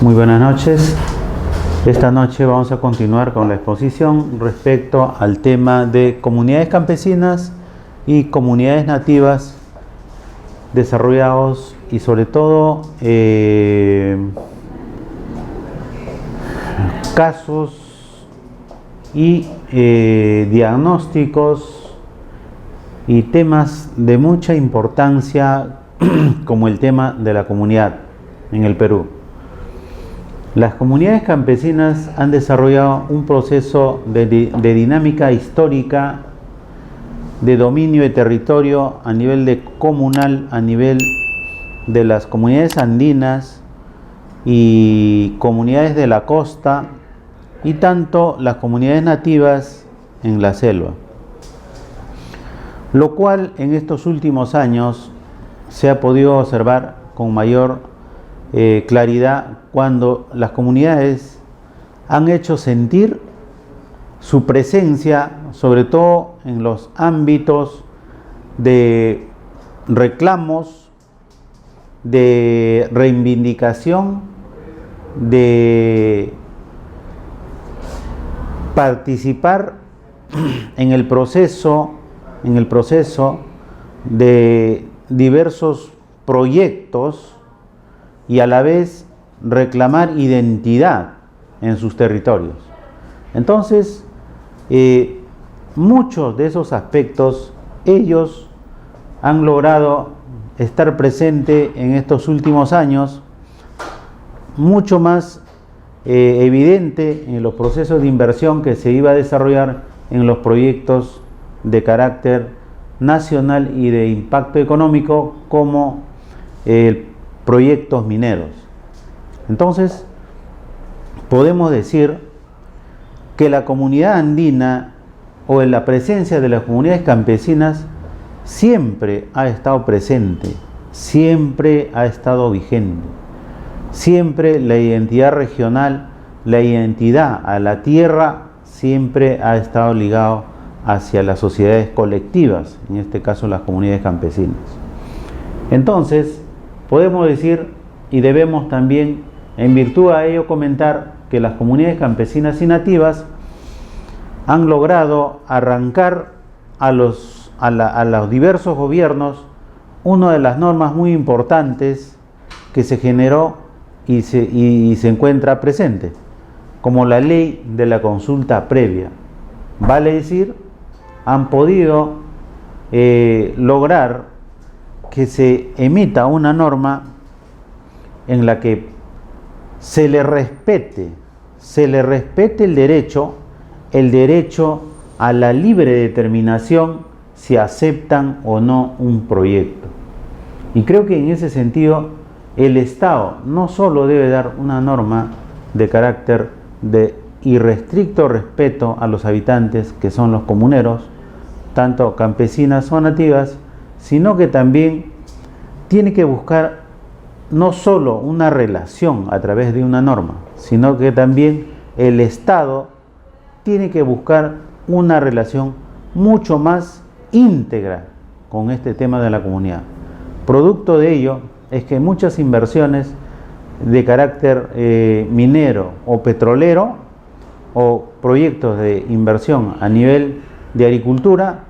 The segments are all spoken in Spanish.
Muy buenas noches. Esta noche vamos a continuar con la exposición respecto al tema de comunidades campesinas y comunidades nativas desarrollados y sobre todo casos y diagnósticos y temas de mucha importancia como el tema de la comunidad en el Perú. Las comunidades campesinas han desarrollado un proceso de dinámica histórica, de dominio de territorio a nivel de comunal, a nivel de las comunidades andinas y comunidades de la costa, y tanto las comunidades nativas en la selva. Lo cual en estos últimos años se ha podido observar con mayor claridad cuando las comunidades han hecho sentir su presencia, sobre todo en los ámbitos de reclamos, de reivindicación, de participar en el proceso de diversos proyectos y a la vez reclamar identidad en sus territorios. Entonces, muchos de esos aspectos ellos han logrado estar presente en estos últimos años, mucho más evidente en los procesos de inversión que se iba a desarrollar en los proyectos de carácter nacional y de impacto económico como proyectos mineros. Entonces, podemos decir que la comunidad andina o en la presencia de las comunidades campesinas siempre ha estado presente, siempre ha estado vigente. Siempre la identidad regional, la identidad a la tierra, siempre ha estado ligado hacia las sociedades colectivas, en este caso las comunidades campesinas. Entonces, podemos decir y debemos también, en virtud a ello, comentar que las comunidades campesinas y nativas han logrado arrancar a los diversos gobiernos una de las normas muy importantes que se generó y se encuentra presente, como la ley de la consulta previa. Vale decir, han podido lograr que se emita una norma en la que se le respete el derecho a la libre determinación si aceptan o no un proyecto. Y creo que en ese sentido el Estado no solo debe dar una norma de carácter de irrestricto respeto a los habitantes, que son los comuneros, tanto campesinas o nativas, sino que también tiene que buscar no solo una relación a través de una norma, sino que también el Estado tiene que buscar una relación mucho más íntegra con este tema de la comunidad. Producto de ello es que muchas inversiones de carácter minero o petrolero o proyectos de inversión a nivel de agricultura,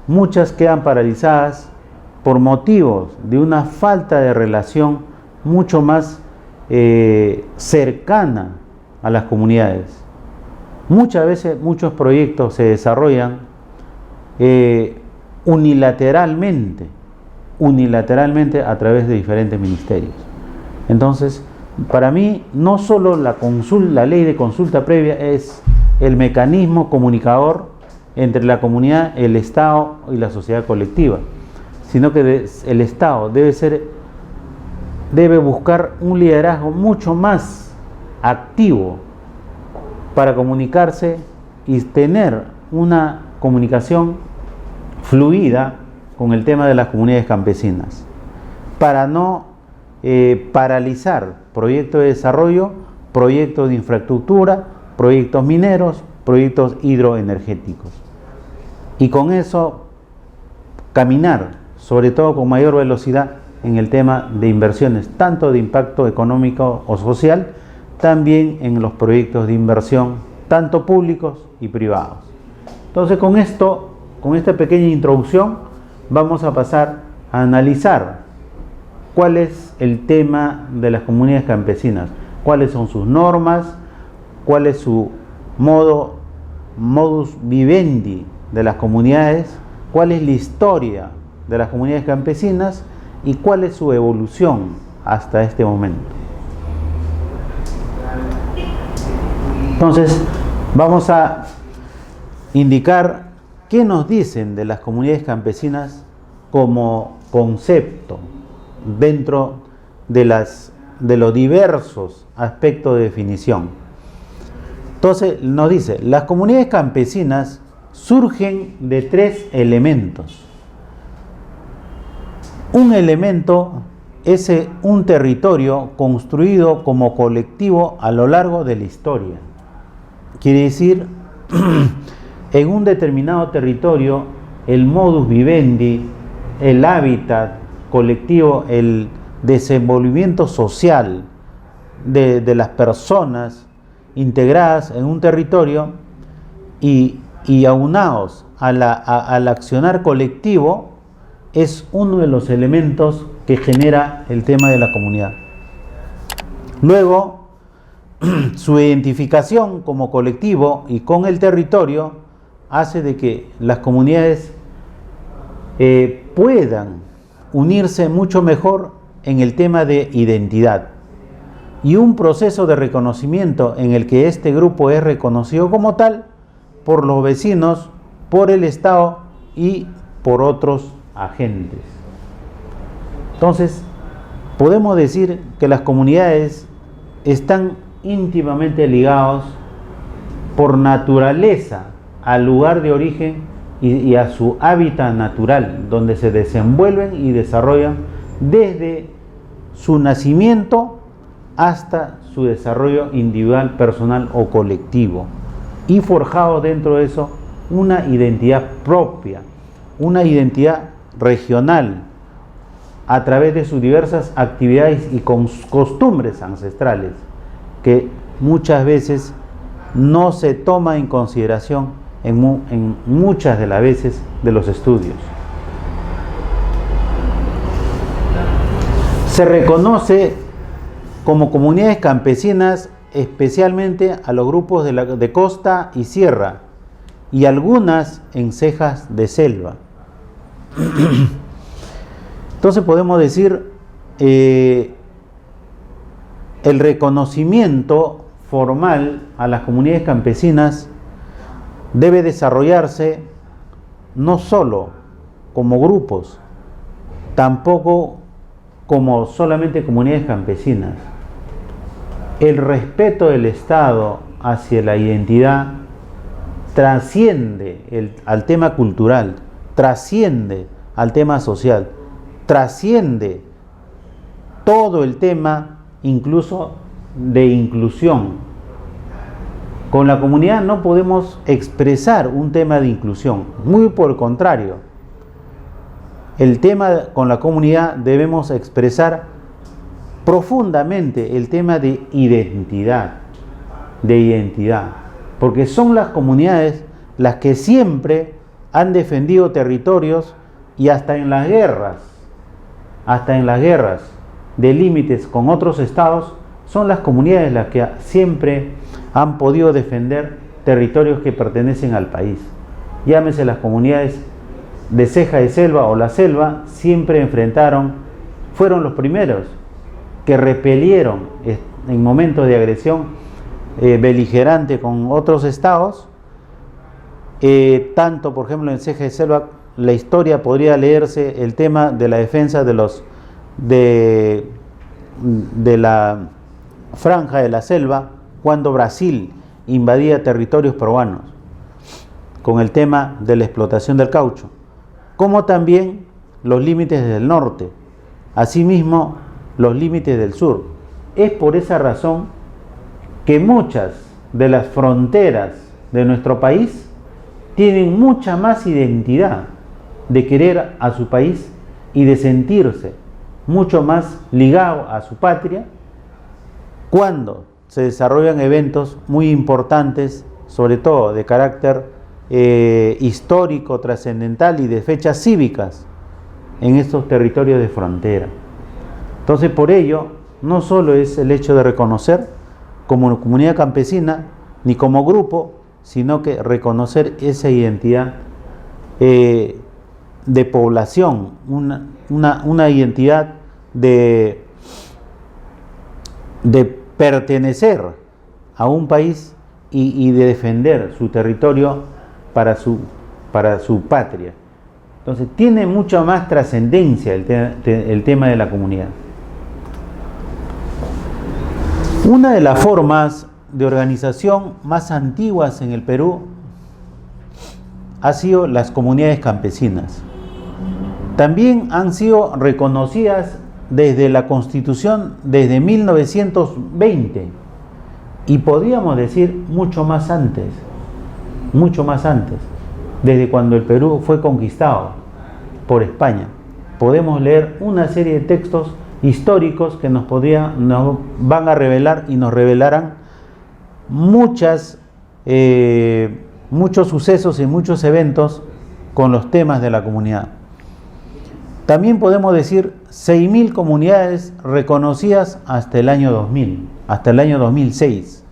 muchas quedan paralizadas por motivos de una falta de relación mucho más cercana a las comunidades. Muchas veces muchos proyectos se desarrollan unilateralmente a través de diferentes ministerios. Entonces, para mí, no solo la ley de consulta previa es el mecanismo comunicador entre la comunidad, el Estado y la sociedad colectiva, sino que el Estado debe buscar un liderazgo mucho más activo para comunicarse y tener una comunicación fluida con el tema de las comunidades campesinas, para no paralizar proyectos de desarrollo, proyectos de infraestructura, proyectos mineros, proyectos hidroenergéticos. Y con eso caminar, sobre todo con mayor velocidad, en el tema de inversiones, tanto de impacto económico o social, también en los proyectos de inversión, tanto públicos y privados. Entonces, con esto, con esta pequeña introducción, vamos a pasar a analizar cuál es el tema de las comunidades campesinas, cuáles son sus normas, cuál es su modus vivendi de las comunidades, cuál es la historia de las comunidades campesinas y cuál es su evolución hasta este momento. Entonces, vamos a indicar qué nos dicen de las comunidades campesinas como concepto dentro de los diversos aspectos de definición. Entonces nos dice, las comunidades campesinas surgen de 3 elementos. Un elemento es un territorio construido como colectivo a lo largo de la historia. Quiere decir, en un determinado territorio, el modus vivendi, el hábitat colectivo, el desenvolvimiento social de las personas integradas en un territorio y aunados al accionar colectivo, es uno de los elementos que genera el tema de la comunidad. Luego, su identificación como colectivo y con el territorio hace de que las comunidades puedan unirse mucho mejor en el tema de identidad, y un proceso de reconocimiento en el que este grupo es reconocido como tal por los vecinos, por el Estado y por otros agentes. Entonces, podemos decir que las comunidades están íntimamente ligados por naturaleza al lugar de origen y a su hábitat natural, donde se desenvuelven y desarrollan desde su nacimiento hasta su desarrollo individual, personal o colectivo, y forjado dentro de eso una identidad propia, una identidad regional, a través de sus diversas actividades y costumbres ancestrales, que muchas veces no se toma en consideración en muchas de las veces de los estudios. Se reconoce como comunidades campesinas especialmente a los grupos de costa y sierra, y algunas en cejas de selva. Entonces podemos decir, el reconocimiento formal a las comunidades campesinas debe desarrollarse no solo como grupos, tampoco como solamente comunidades campesinas. El respeto del Estado hacia la identidad trasciende al tema cultural, trasciende al tema social, trasciende todo el tema incluso de inclusión. Con la comunidad no podemos expresar un tema de inclusión, muy por el contrario. El tema con la comunidad debemos expresar profundamente el tema de identidad, porque son las comunidades las que siempre han defendido territorios, y hasta en las guerras de límites con otros estados, son las comunidades las que siempre han podido defender territorios que pertenecen al país. Llámese las comunidades de ceja de selva o la selva, siempre fueron los primeros que repelieron en momentos de agresión beligerante con otros estados. Tanto, por ejemplo, en ceja de selva, la historia podría leerse el tema de la defensa de la franja de la selva, cuando Brasil invadía territorios peruanos, con el tema de la explotación del caucho, como también los límites del norte, asimismo los límites del sur. Es por esa razón que muchas de las fronteras de nuestro país tienen mucha más identidad de querer a su país y de sentirse mucho más ligado a su patria cuando se desarrollan eventos muy importantes, sobre todo de carácter histórico, trascendental y de fechas cívicas en estos territorios de frontera. Entonces, por ello, no solo es el hecho de reconocer como comunidad campesina ni como grupo, sino que reconocer esa identidad de población, una identidad de pertenecer a un país y de defender su territorio para su patria. Entonces tiene mucha más trascendencia el tema de la comunidad. Una de las formas de organización más antiguas en el Perú ha sido las comunidades campesinas. También han sido reconocidas desde la Constitución desde 1920 y podríamos decir mucho más antes, desde cuando el Perú fue conquistado por España. Podemos leer una serie de textos históricos que nos van a revelar y nos revelarán muchos sucesos y muchos eventos con los temas de la comunidad. También podemos decir 6.000 comunidades reconocidas hasta el año 2000, hasta el año 2006.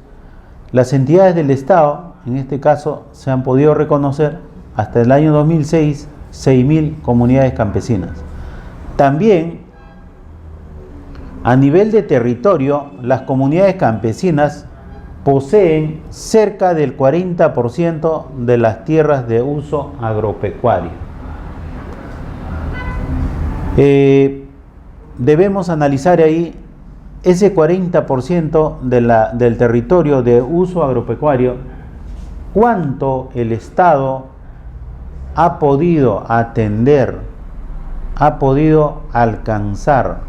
Las entidades del Estado, en este caso, se han podido reconocer hasta el año 2006 6.000 comunidades campesinas. También, a nivel de territorio, las comunidades campesinas poseen cerca del 40% de las tierras de uso agropecuario. Debemos analizar ahí ese 40% del territorio de uso agropecuario, cuánto el Estado ha podido atender, ha podido alcanzar,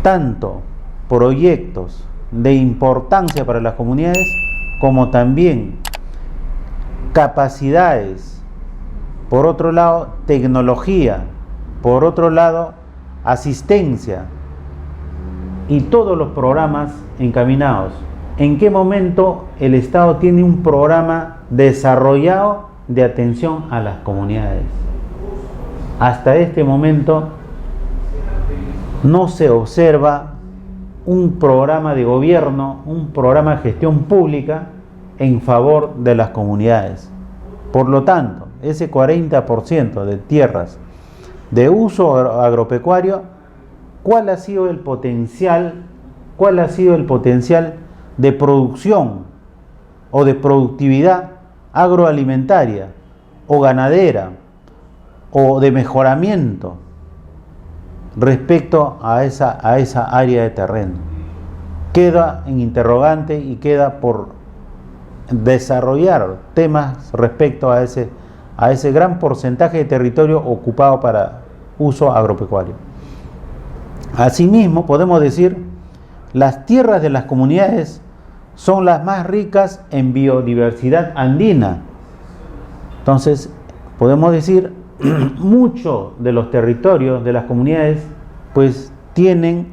tanto proyectos de importancia para las comunidades, como también capacidades, por otro lado, tecnología, por otro lado, asistencia y todos los programas encaminados. ¿En qué momento el Estado tiene un programa desarrollado de atención a las comunidades? Hasta este momento no se observa un programa de gobierno, un programa de gestión pública en favor de las comunidades. Por lo tanto, ese 40% de tierras de uso agropecuario, ¿cuál ha sido el potencial de producción o de productividad agroalimentaria o ganadera o de mejoramiento respecto a esa área de terreno? Queda en interrogante y queda por desarrollar temas respecto a ese gran porcentaje de territorio ocupado para uso agropecuario. Asimismo, podemos decir, las tierras de las comunidades son las más ricas en biodiversidad andina. Entonces, podemos decir, muchos de los territorios de las comunidades pues tienen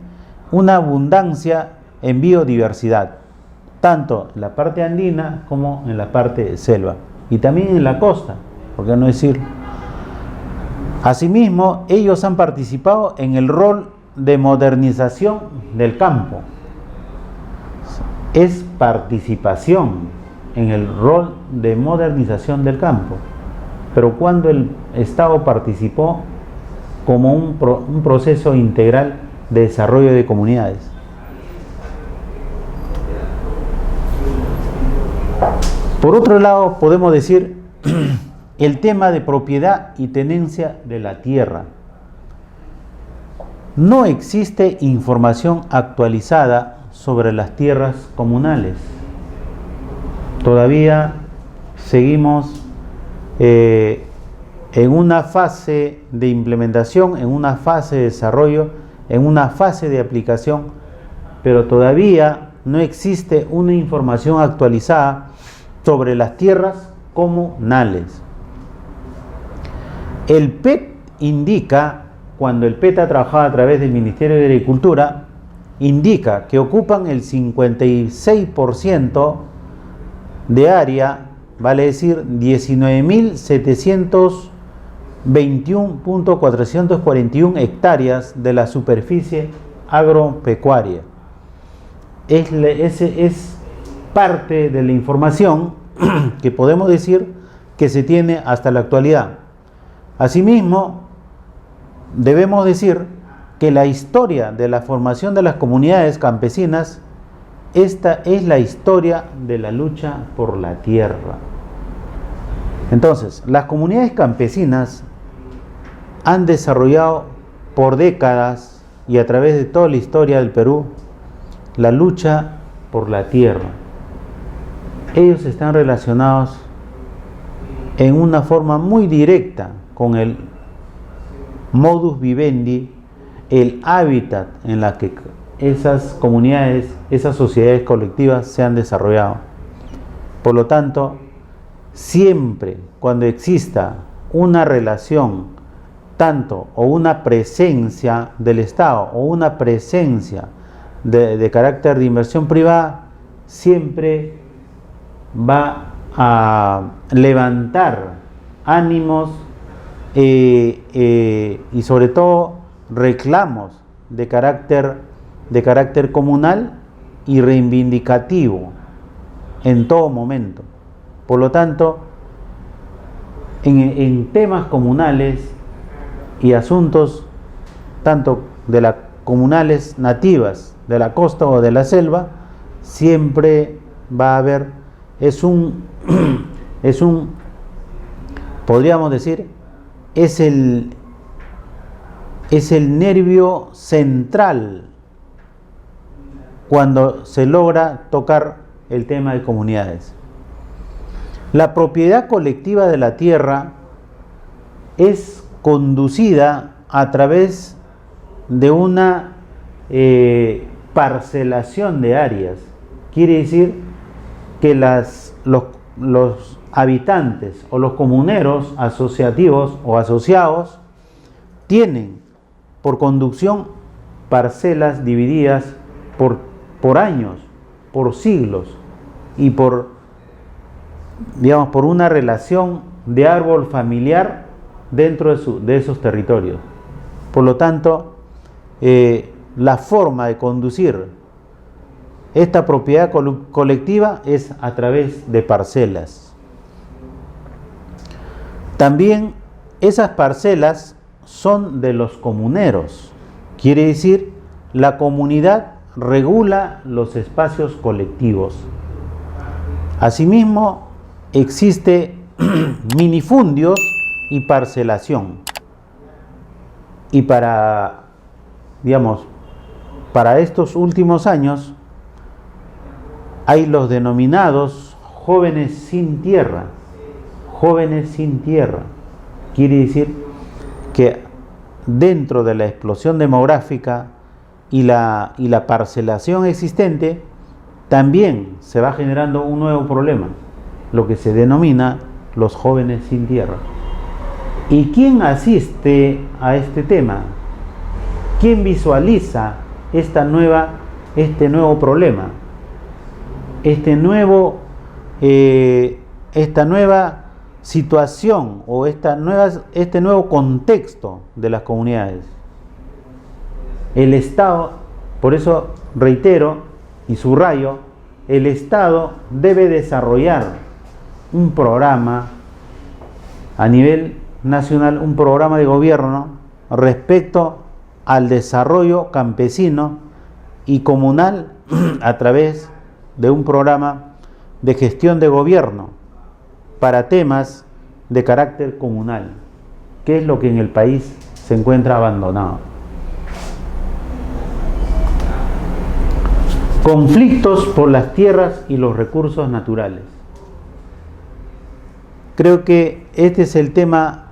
una abundancia en biodiversidad, tanto en la parte andina como en la parte de selva y también en la costa, ¿por qué no decirlo? Asimismo, ellos han participado en el rol de modernización del campo. Es participación en el rol de modernización del campo. Pero cuando el Estado participó como un proceso integral de desarrollo de comunidades. Por otro lado, podemos decir el tema de propiedad y tenencia de la tierra. No existe información actualizada sobre las tierras comunales. Todavía seguimos en una fase de implementación, en una fase de desarrollo, en una fase de aplicación, pero todavía no existe una información actualizada sobre las tierras comunales. El PEC indica cuando el PETA trabajaba a través del Ministerio de Agricultura, indica que ocupan el 56% de área, vale decir 19.721.441 hectáreas de la superficie agropecuaria. Es parte de la información que podemos decir que se tiene hasta la actualidad. Asimismo, debemos decir que la historia de la formación de las comunidades campesinas, esta es la historia de la lucha por la tierra. Entonces, las comunidades campesinas han desarrollado por décadas y a través de toda la historia del Perú la lucha por la tierra. Ellos están relacionados en una forma muy directa con el modus vivendi, el hábitat en la que esas comunidades, esas sociedades colectivas se han desarrollado. Por lo tanto, siempre cuando exista una relación, tanto o una presencia del Estado o una presencia de carácter de inversión privada, siempre va a levantar ánimos y sobre todo reclamos de carácter comunal y reivindicativo en todo momento. Por lo tanto, en temas comunales y asuntos tanto de las comunales nativas de la costa o de la selva, siempre va a haber, podríamos decir, es el nervio central cuando se logra tocar el tema de comunidades. La propiedad colectiva de la tierra es conducida a través de una parcelación de áreas. Quiere decir que los habitantes o los comuneros asociativos o asociados tienen por conducción parcelas divididas por años, por siglos y por una relación de árbol familiar dentro de esos territorios. Por lo tanto, la forma de conducir esta propiedad colectiva es a través de parcelas. También esas parcelas son de los comuneros. Quiere decir, la comunidad regula los espacios colectivos. Asimismo, existe minifundios y parcelación. Y para estos últimos años hay los denominados jóvenes sin tierra. Jóvenes sin tierra. Quiere decir que dentro de la explosión demográfica y la parcelación existente, también se va generando un nuevo problema, lo que se denomina los jóvenes sin tierra. ¿Y quién asiste a este tema? ¿Quién visualiza este nuevo problema? Esta nueva situación o este nuevo contexto de las comunidades. El Estado, por eso reitero y subrayo, el Estado debe desarrollar un programa a nivel nacional, un programa de gobierno respecto al desarrollo campesino y comunal a través de un programa de gestión de gobierno para temas de carácter comunal, que es lo que en el país se encuentra abandonado. Conflictos por las tierras y los recursos naturales. Creo que este es el tema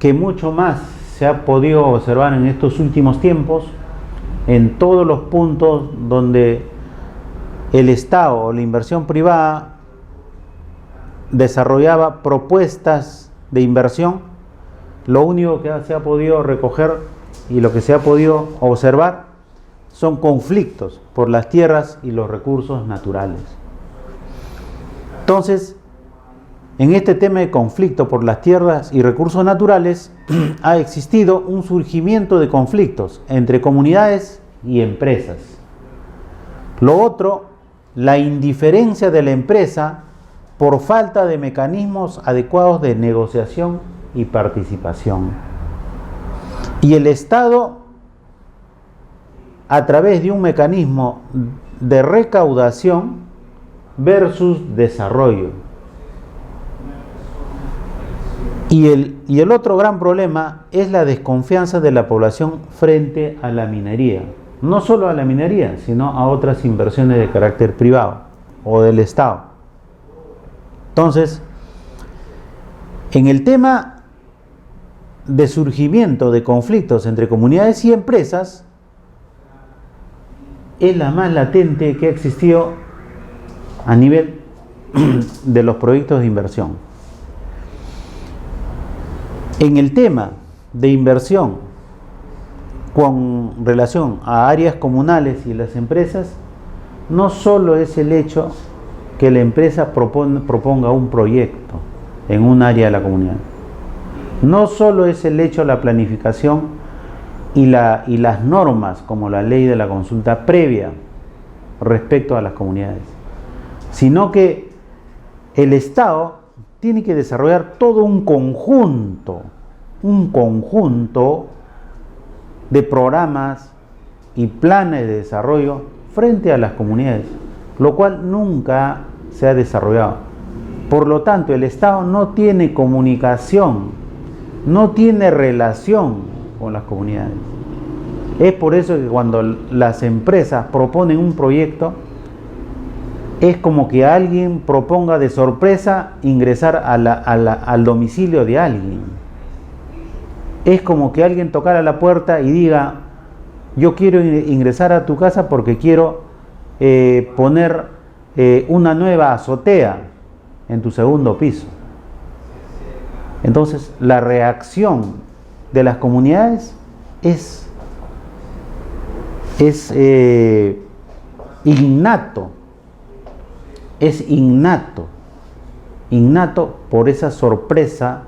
que mucho más se ha podido observar en estos últimos tiempos, en todos los puntos donde el Estado o la inversión privada desarrollaba propuestas de inversión. Lo único que se ha podido recoger y lo que se ha podido observar son conflictos por las tierras y los recursos naturales. Entonces, en este tema de conflicto por las tierras y recursos naturales, ha existido un surgimiento de conflictos entre comunidades y empresas. Lo otro, la indiferencia de la empresa por falta de mecanismos adecuados de negociación y participación. Y el Estado, a través de un mecanismo de recaudación versus desarrollo. Y el otro gran problema es la desconfianza de la población frente a la minería. No solo a la minería, sino a otras inversiones de carácter privado o del Estado. Entonces, en el tema de surgimiento de conflictos entre comunidades y empresas, es la más latente que ha existido a nivel de los proyectos de inversión. En el tema de inversión con relación a áreas comunales y las empresas, no solo es el hecho que la empresa proponga un proyecto en un área de la comunidad, no solo es el hecho de la planificación y las normas como la ley de la consulta previa respecto a las comunidades, sino que el Estado tiene que desarrollar todo un conjunto de programas y planes de desarrollo frente a las comunidades, lo cual nunca se ha desarrollado. Por lo tanto, el Estado no tiene comunicación, no tiene relación con las comunidades. Es por eso que cuando las empresas proponen un proyecto, es como que alguien proponga de sorpresa ingresar al domicilio de alguien. Es como que alguien tocara la puerta y diga: yo quiero ingresar a tu casa porque quiero poner una nueva azotea en tu segundo piso. Entonces, la reacción de las comunidades es innato por esa sorpresa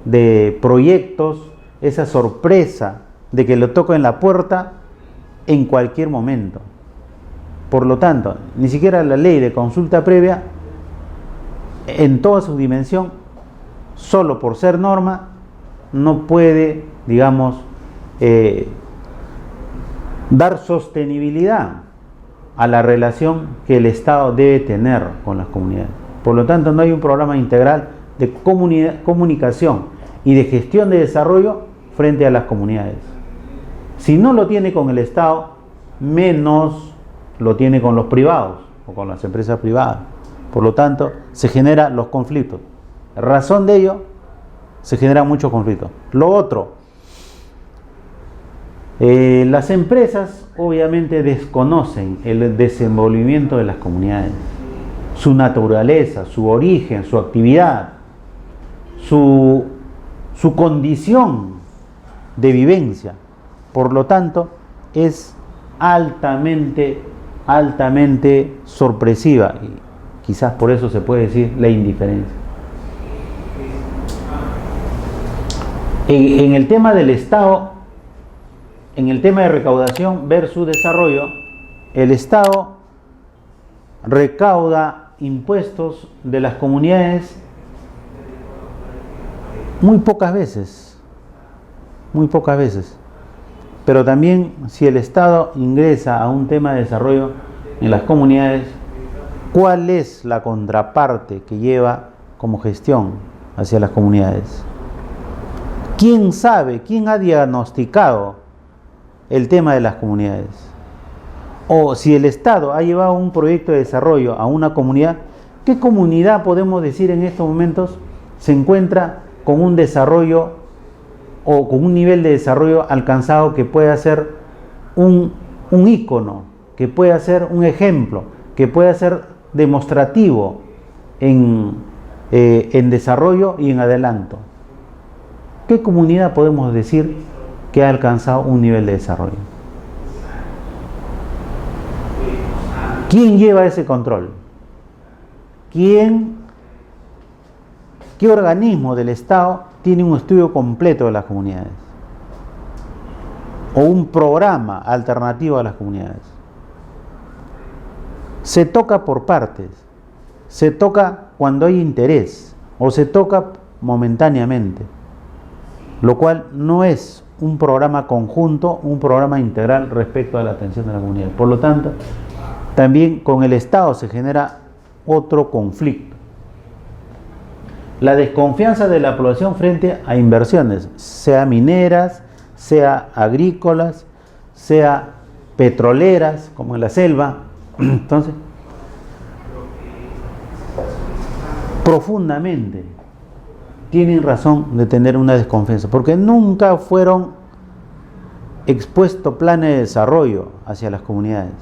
de proyectos, esa sorpresa de que lo toca en la puerta en cualquier momento. Por lo tanto, ni siquiera la ley de consulta previa, en toda su dimensión, solo por ser norma, no puede, digamos, dar sostenibilidad a la relación que el Estado debe tener con las comunidades. Por lo tanto, no hay un programa integral de comunicación y de gestión de desarrollo frente a las comunidades. Si no lo tiene con el Estado, menos lo tiene con los privados o con las empresas privadas. Por lo tanto, se generan los conflictos. A razón de ello, se generan muchos conflictos. Lo otro, las empresas obviamente desconocen el desenvolvimiento de las comunidades, su naturaleza, su origen, su actividad, su condición de vivencia. Por lo tanto, es altamente sorpresiva, y quizás por eso se puede decir la indiferencia. En el tema del Estado, en el tema de recaudación versus desarrollo, el Estado recauda impuestos de las comunidades muy pocas veces. Pero también, si el Estado ingresa a un tema de desarrollo en las comunidades, ¿cuál es la contraparte que lleva como gestión hacia las comunidades? ¿Quién sabe, quién ha diagnosticado el tema de las comunidades? O si el Estado ha llevado un proyecto de desarrollo a una comunidad, ¿qué comunidad podemos decir en estos momentos se encuentra con un desarrollo o con un nivel de desarrollo alcanzado que pueda ser un ícono, que pueda ser un ejemplo, que pueda ser demostrativo en desarrollo y en adelanto? ¿Qué comunidad podemos decir que ha alcanzado un nivel de desarrollo. ¿Quién lleva ese control? ¿Qué organismo del Estado tiene un estudio completo de las comunidades? O un programa alternativo a las comunidades. Se toca por partes, se toca cuando hay interés o se toca momentáneamente, lo cual no es un programa conjunto, un programa integral respecto a la atención de la comunidad. Por lo tanto, también con el Estado se genera otro conflicto. La desconfianza de la población frente a inversiones, sea mineras, sea agrícolas, sea petroleras, como en la selva. Entonces, profundamente tienen razón de tener una desconfianza, porque nunca fueron expuestos planes de desarrollo hacia las comunidades.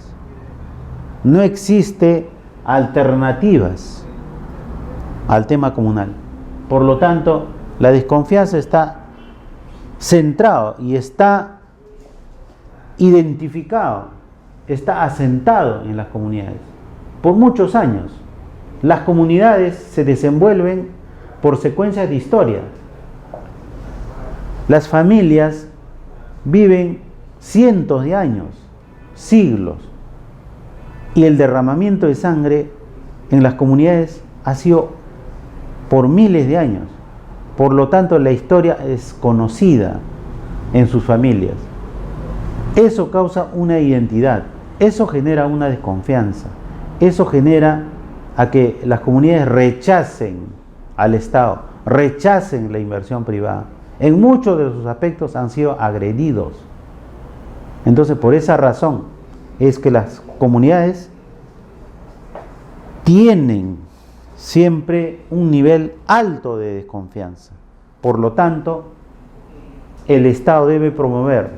No existe alternativas al tema comunal. Por lo tanto, la desconfianza está centrado y está identificado, está asentado en las comunidades. Por muchos años, las comunidades se desenvuelven por secuencias de historia. Las familias viven cientos de años, siglos, y el derramamiento de sangre en las comunidades ha sido por miles de años. Por lo tanto, la historia es conocida en sus familias. Eso causa una identidad, eso genera una desconfianza, eso genera a que las comunidades rechacen al Estado, rechacen la inversión privada. En muchos de sus aspectos han sido agredidos. Entonces, por esa razón es que las comunidades tienen siempre un nivel alto de desconfianza. Por lo tanto, el Estado debe promover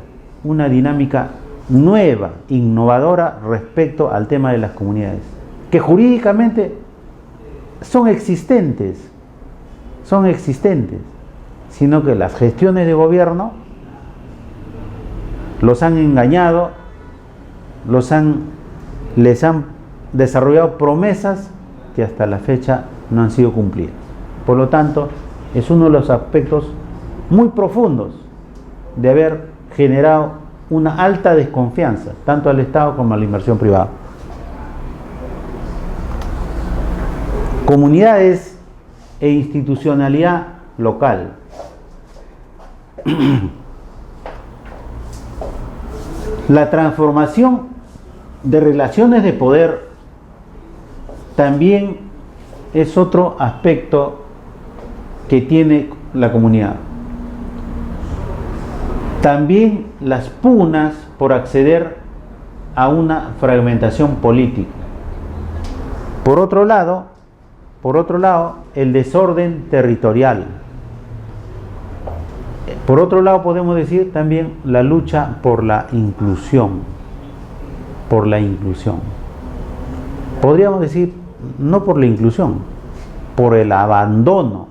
una dinámica nueva, innovadora respecto al tema de las comunidades, que jurídicamente son existentes, sino que las gestiones de gobierno los han engañado, les han desarrollado promesas que hasta la fecha no han sido cumplidas. Por lo tanto, es uno de los aspectos muy profundos de haber generado una alta desconfianza, tanto al Estado como a la inversión privada. Comunidades e institucionalidad local. La transformación de relaciones de poder también es otro aspecto que tiene la comunidad. También las pugnas por acceder a una fragmentación política. Por otro lado, el desorden territorial. Por otro lado, podemos decir también la lucha por la inclusión. Podríamos decir, no por la inclusión, por el abandono,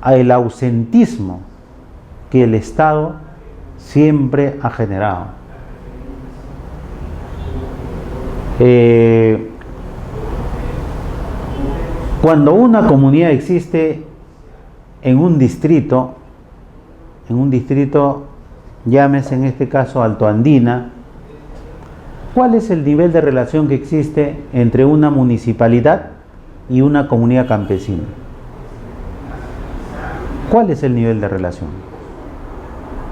el ausentismo que el Estado siempre ha generado. Cuando una comunidad existe en un distrito, llámese en este caso altoandina, ¿cuál es el nivel de relación que existe entre una municipalidad y una comunidad campesina? ¿Cuál es el nivel de relación?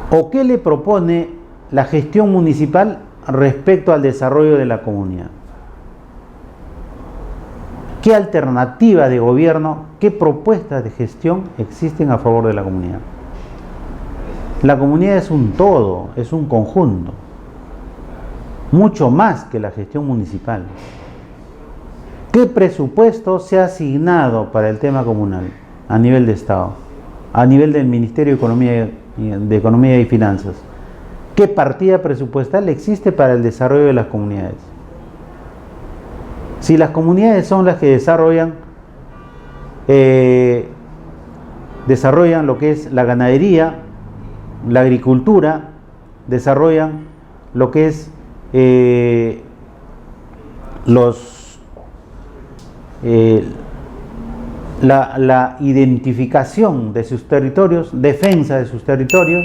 ¿O qué le propone la gestión municipal respecto al desarrollo de la comunidad? ¿Qué alternativa de gobierno, qué propuestas de gestión existen a favor de la comunidad? La comunidad es un todo, es un conjunto, mucho más que la gestión municipal. ¿Qué presupuesto se ha asignado para el tema comunal a nivel de Estado, a nivel del Ministerio de Economía y Finanzas? ¿Qué partida presupuestal existe para el desarrollo de las comunidades? Si las comunidades son las que desarrollan lo que es la ganadería, la agricultura, desarrollan lo que es la identificación de sus territorios, defensa de sus territorios.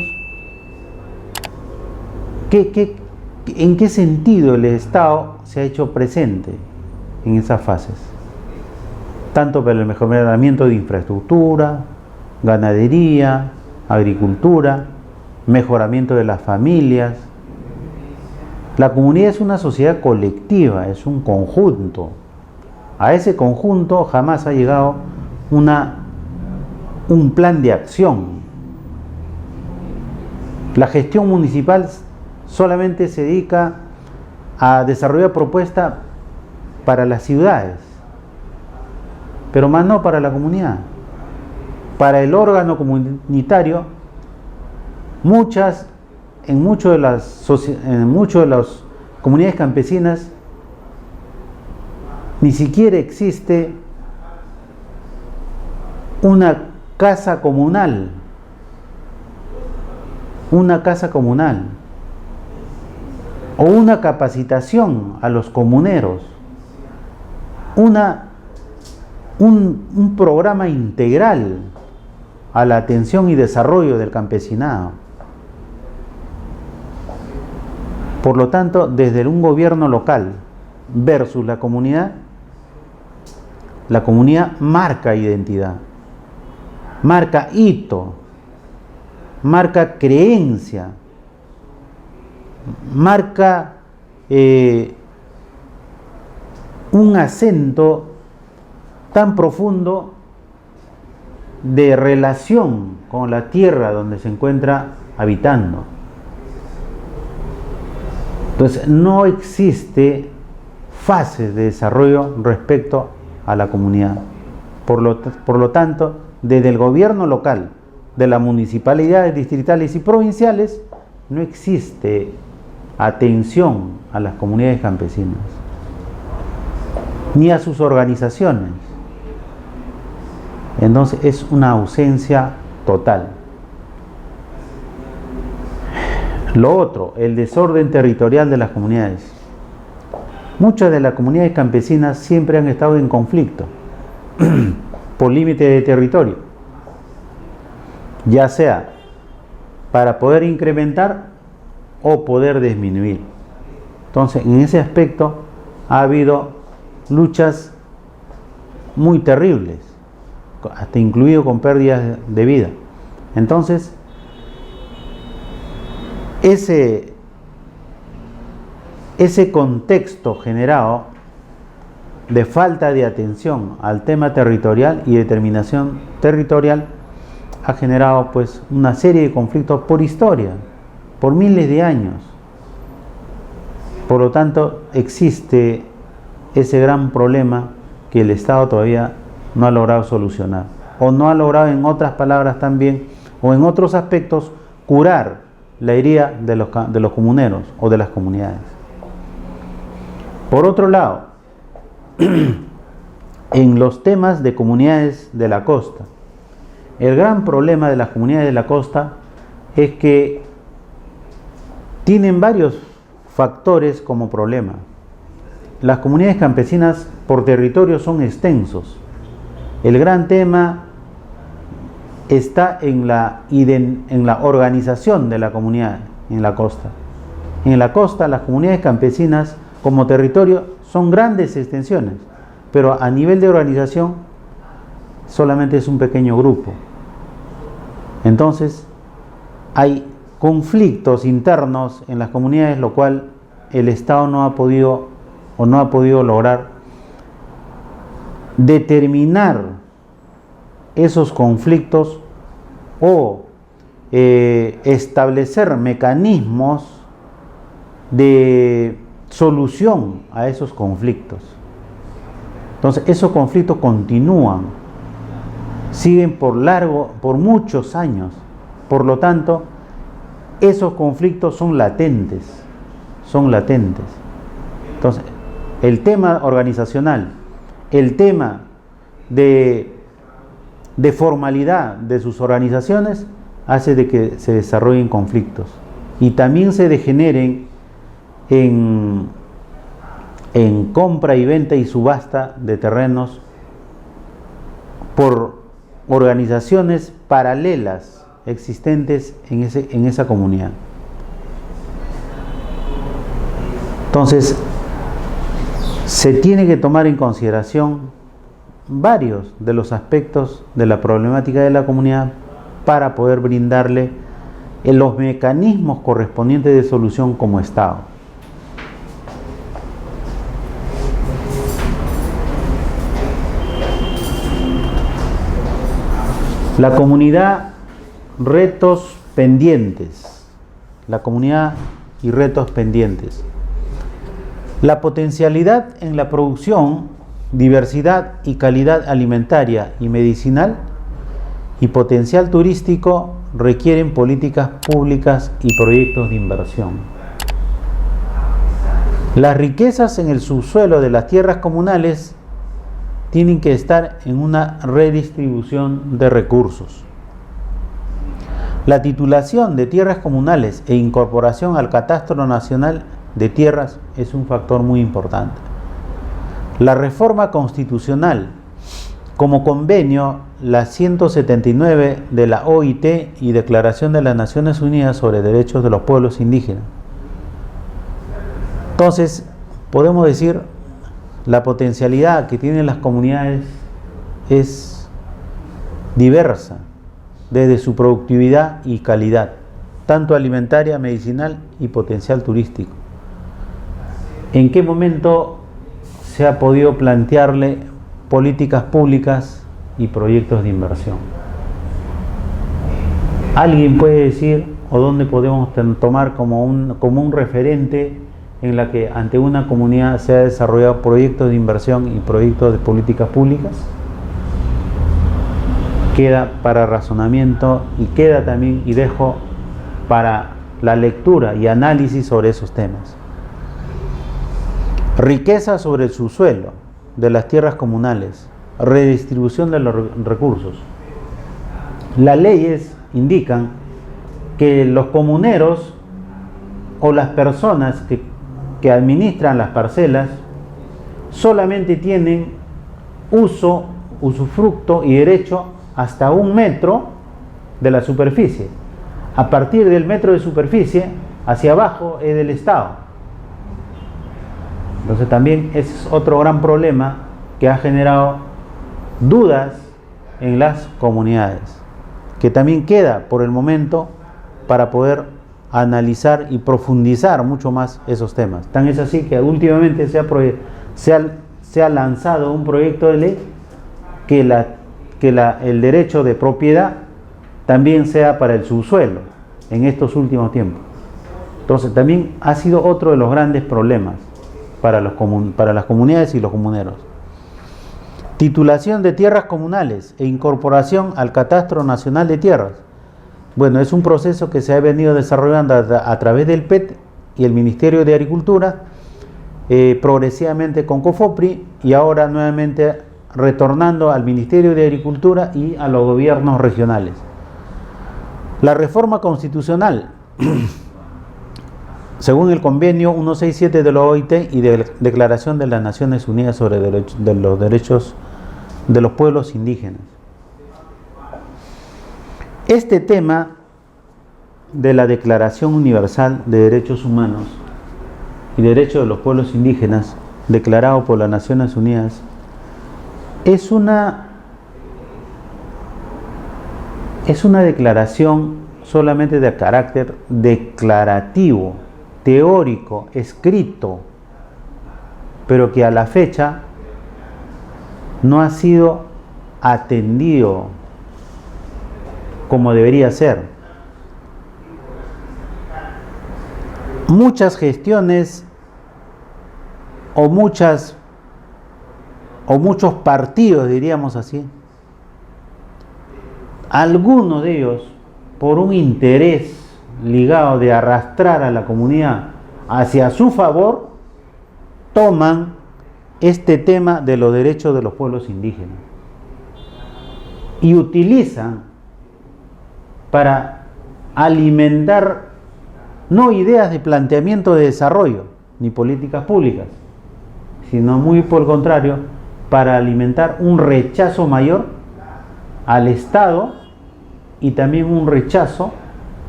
¿En qué sentido el Estado se ha hecho presente en esas fases? Tanto para el mejoramiento de infraestructura, ganadería, agricultura, mejoramiento de las familias. La comunidad es una sociedad colectiva, es un conjunto. A ese conjunto jamás ha llegado un plan de acción. La gestión municipal solamente se dedica a desarrollar propuestas para las ciudades, pero más no para la comunidad. Para el órgano comunitario, en muchas de las comunidades campesinas ni siquiera existe una casa comunal, o una capacitación a los comuneros, un programa integral a la atención y desarrollo del campesinado. Por lo tanto, desde un gobierno local versus la comunidad marca identidad, marca hito, marca creencia, marca un acento tan profundo de relación con la tierra donde se encuentra habitando. Entonces, no existe fases de desarrollo respecto a la comunidad. Por lo tanto, desde el gobierno local, de las municipalidades distritales y provinciales, no existe atención a las comunidades campesinas, ni a sus organizaciones. Entonces es una ausencia total. Lo otro, el desorden territorial de las comunidades. Muchas de las comunidades campesinas siempre han estado en conflicto por límite de territorio, ya sea para poder incrementar o poder disminuir. Entonces, en ese aspecto ha habido luchas muy terribles, hasta incluido con pérdidas de vida. Entonces, ese contexto generado de falta de atención al tema territorial y determinación territorial ha generado pues una serie de conflictos por historia, por miles de años. Por lo tanto, existe ese gran problema que el Estado todavía no ha logrado solucionar, o no ha logrado, en otras palabras también, o en otros aspectos, curar la herida de los comuneros o de las comunidades. Por otro lado, en los temas de comunidades de la costa, el gran problema de las comunidades de la costa es que tienen varios factores como problema. Las comunidades campesinas por territorio son extensos. El gran tema está en la organización de la comunidad en la costa. En la costa, las comunidades campesinas como territorio son grandes extensiones, pero a nivel de organización solamente es un pequeño grupo. Entonces, hay conflictos internos en las comunidades, lo cual el Estado no ha podido lograr determinar esos conflictos o establecer mecanismos de solución a esos conflictos. Entonces, esos conflictos continúan, siguen por muchos años. Por lo tanto, esos conflictos son latentes. Entonces, el tema organizacional, el tema de formalidad de sus organizaciones hace de que se desarrollen conflictos y también se degeneren en compra y venta y subasta de terrenos por organizaciones paralelas existentes en esa comunidad. Entonces, se tiene que tomar en consideración varios de los aspectos de la problemática de la comunidad para poder brindarle los mecanismos correspondientes de solución como Estado. La comunidad, retos pendientes. La comunidad y retos pendientes. La potencialidad en la producción, diversidad y calidad alimentaria y medicinal y potencial turístico requieren políticas públicas y proyectos de inversión. Las riquezas en el subsuelo de las tierras comunales tienen que estar en una redistribución de recursos. La titulación de tierras comunales e incorporación al Catastro Nacional de Tierras es un factor muy importante. La reforma constitucional, como convenio, la 179 de la OIT y Declaración de las Naciones Unidas sobre Derechos de los Pueblos Indígenas. Entonces, podemos decir, la potencialidad que tienen las comunidades es diversa, desde su productividad y calidad, tanto alimentaria, medicinal y potencial turístico. ¿En qué momento se ha podido plantearle políticas públicas y proyectos de inversión? ¿Alguien puede decir o dónde podemos tomar como un referente en la que ante una comunidad se ha desarrollado proyectos de inversión y proyectos de políticas públicas? Queda para razonamiento y queda también, y dejo para la lectura y análisis sobre esos temas. Riqueza sobre el subsuelo de las tierras comunales, redistribución de los recursos. Las leyes indican que los comuneros o las personas que administran las parcelas solamente tienen uso, usufructo y derecho hasta 1 metro de la superficie. A partir del metro de superficie hacia abajo es del Estado. Entonces también es otro gran problema que ha generado dudas en las comunidades, que también queda por el momento para poder analizar y profundizar mucho más esos temas. Tan es así que últimamente se ha lanzado un proyecto de ley que el derecho de propiedad también sea para el subsuelo en estos últimos tiempos. Entonces también ha sido otro de los grandes problemas para las comunidades y los comuneros. Titulación de tierras comunales e incorporación al Catastro Nacional de Tierras. Bueno, es un proceso que se ha venido desarrollando a través del PET y el Ministerio de Agricultura, progresivamente con COFOPRI y ahora nuevamente retornando al Ministerio de Agricultura y a los gobiernos regionales. La reforma constitucional, según el convenio 167 de la OIT y de la Declaración de las Naciones Unidas sobre los Derechos de los Pueblos Indígenas. Este tema de la Declaración Universal de Derechos Humanos y Derechos de los Pueblos Indígenas, declarado por las Naciones Unidas, es una declaración solamente de carácter declarativo, teórico, escrito, pero que a la fecha no ha sido atendido como debería ser. Muchas gestiones o muchos partidos, diríamos así, algunos de ellos por un interés ligado de arrastrar a la comunidad hacia su favor, toman este tema de los derechos de los pueblos indígenas y utilizan para alimentar no ideas de planteamiento de desarrollo ni políticas públicas, sino muy por el contrario, para alimentar un rechazo mayor al Estado y también un rechazo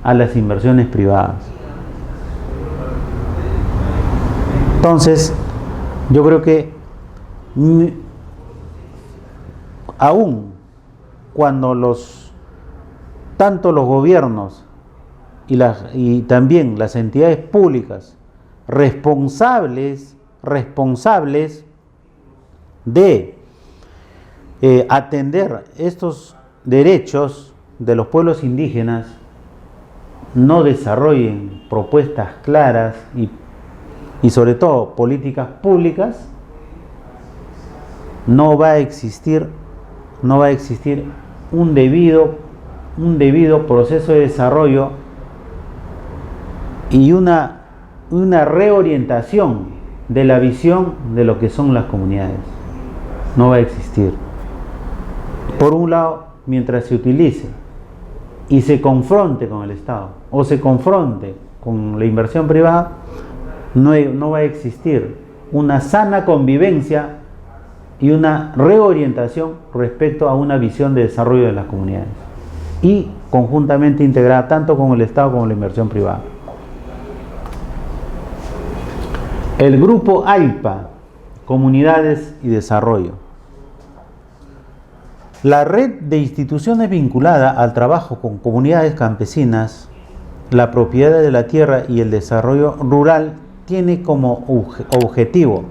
a las inversiones privadas. Entonces, yo creo que aún cuando tanto los gobiernos y también las entidades públicas responsables de atender estos derechos de los pueblos indígenas, no desarrollen propuestas claras y sobre todo políticas públicas, no va a existir un debido proceso de desarrollo y una reorientación de la visión de lo que son las comunidades. No va a existir. Por un lado, mientras se utilice y se confronte con el Estado o se confronte con la inversión privada, no va a existir una sana convivencia y una reorientación respecto a una visión de desarrollo de las comunidades y conjuntamente integrada tanto con el Estado como la inversión privada. El grupo AIPA, Comunidades y Desarrollo. La red de instituciones vinculada al trabajo con comunidades campesinas, la propiedad de la tierra y el desarrollo rural tiene como objetivo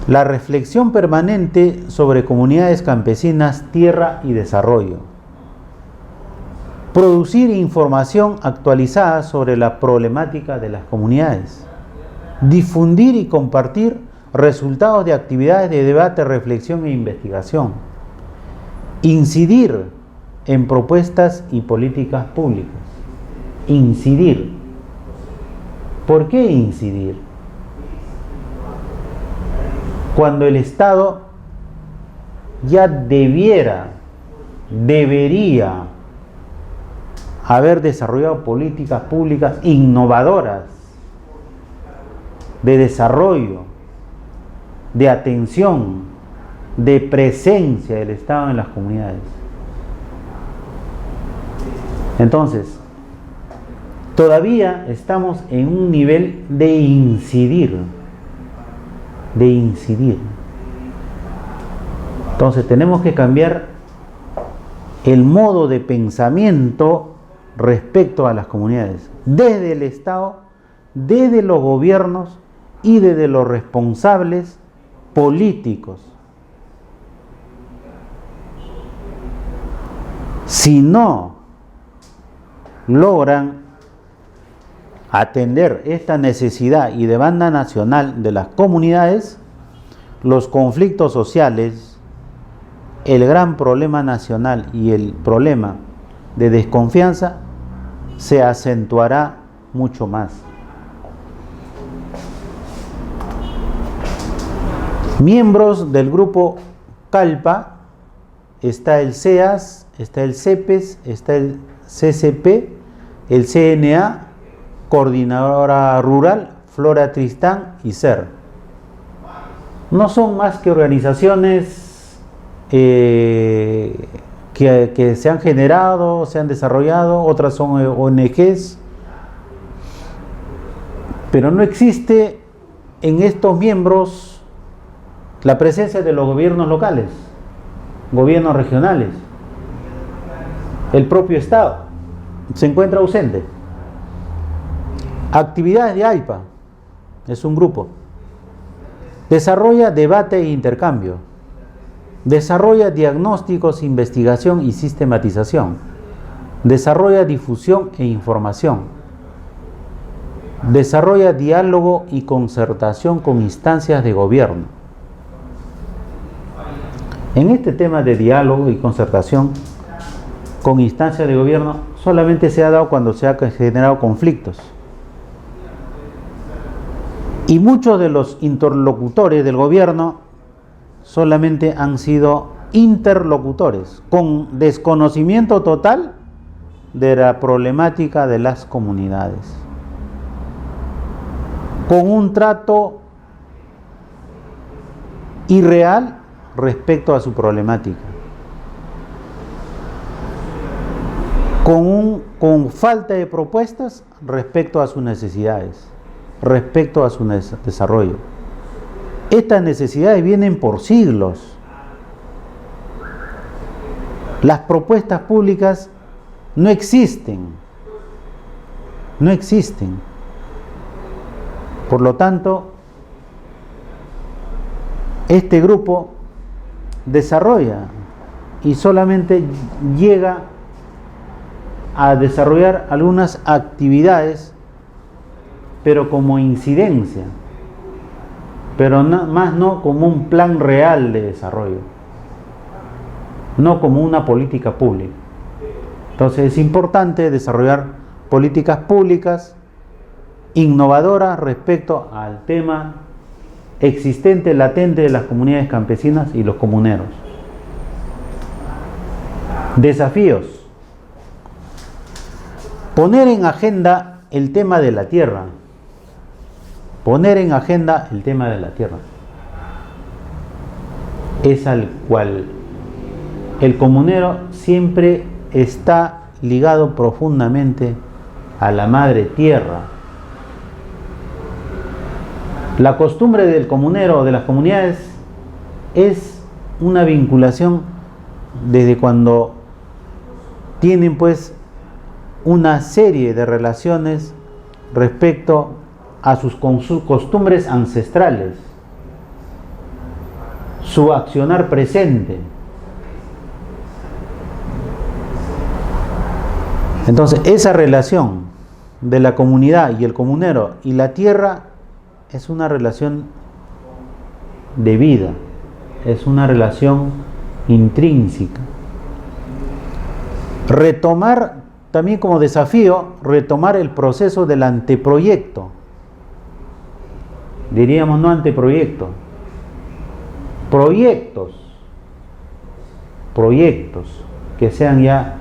la reflexión permanente sobre comunidades campesinas, tierra y desarrollo. Producir información actualizada sobre la problemática de las comunidades. Difundir y compartir resultados de actividades de debate, reflexión e investigación. Incidir en propuestas y políticas públicas. Incidir. ¿Por qué incidir? Cuando el Estado ya debería haber desarrollado políticas públicas innovadoras de desarrollo, de atención, de presencia del Estado en las comunidades. Entonces, todavía estamos en un nivel de incidir. Entonces tenemos que cambiar el modo de pensamiento respecto a las comunidades, desde el Estado, desde los gobiernos y desde los responsables políticos. Si no logran atender esta necesidad y demanda nacional de las comunidades, los conflictos sociales, el gran problema nacional y el problema de desconfianza se acentuará mucho más. Miembros del grupo CALPA, está el CEAS, está el CEPES, está el CCP, el CNA, Coordinadora Rural, Flora Tristán y SER. No son más que organizaciones que se han generado, se han desarrollado, otras son ONGs, pero no existe en estos miembros la presencia de los gobiernos locales, gobiernos regionales, el propio Estado se encuentra ausente. Actividades de AIPA, es un grupo. Desarrolla debate e intercambio. Desarrolla diagnósticos, investigación y sistematización. Desarrolla difusión e información. Desarrolla diálogo y concertación con instancias de gobierno. En este tema de diálogo y concertación con instancias de gobierno solamente se ha dado cuando se han generado conflictos. Y muchos de los interlocutores del gobierno solamente han sido interlocutores, con desconocimiento total de la problemática de las comunidades, con un trato irreal respecto a su problemática, con falta de propuestas respecto a sus necesidades, respecto a su desarrollo. Estas necesidades vienen por siglos. Las propuestas públicas no existen. No existen. Por lo tanto, este grupo desarrolla y solamente llega a desarrollar algunas actividades, pero como incidencia, pero más no como un plan real de desarrollo, no como una política pública. Entonces es importante desarrollar políticas públicas innovadoras respecto al tema existente, latente de las comunidades campesinas y los comuneros. Desafíos. Poner en agenda el tema de la tierra. Poner en agenda el tema de la tierra. Es al cual el comunero siempre está ligado profundamente a la madre tierra. La costumbre del comunero o de las comunidades es una vinculación desde cuando tienen pues una serie de relaciones respecto a sus costumbres ancestrales, su accionar presente. Entonces, esa relación de la comunidad y el comunero y la tierra es una relación de vida, es una relación intrínseca. Retomar también como desafío, retomar el proceso del anteproyecto. Diríamos no anteproyecto, proyectos que sean ya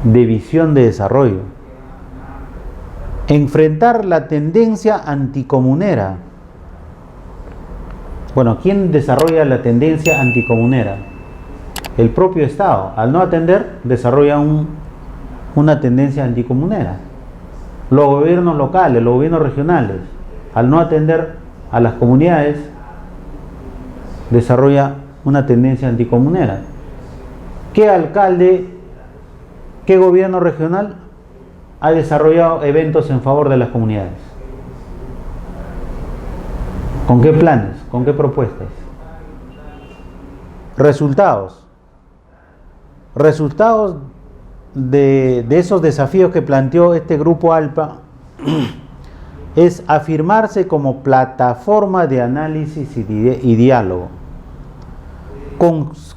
de visión de desarrollo. Enfrentar la tendencia anticomunera. Bueno, ¿quién desarrolla la tendencia anticomunera? El propio Estado. Al no atender, desarrolla una tendencia anticomunera. Los gobiernos locales, los gobiernos regionales, al no atender a las comunidades, desarrolla una tendencia anticomunera. ¿Qué alcalde, qué gobierno regional ha desarrollado eventos en favor de las comunidades? ¿Con qué planes? ¿Con qué propuestas? Resultados de esos desafíos que planteó este grupo ALPA es afirmarse como plataforma de análisis y diálogo,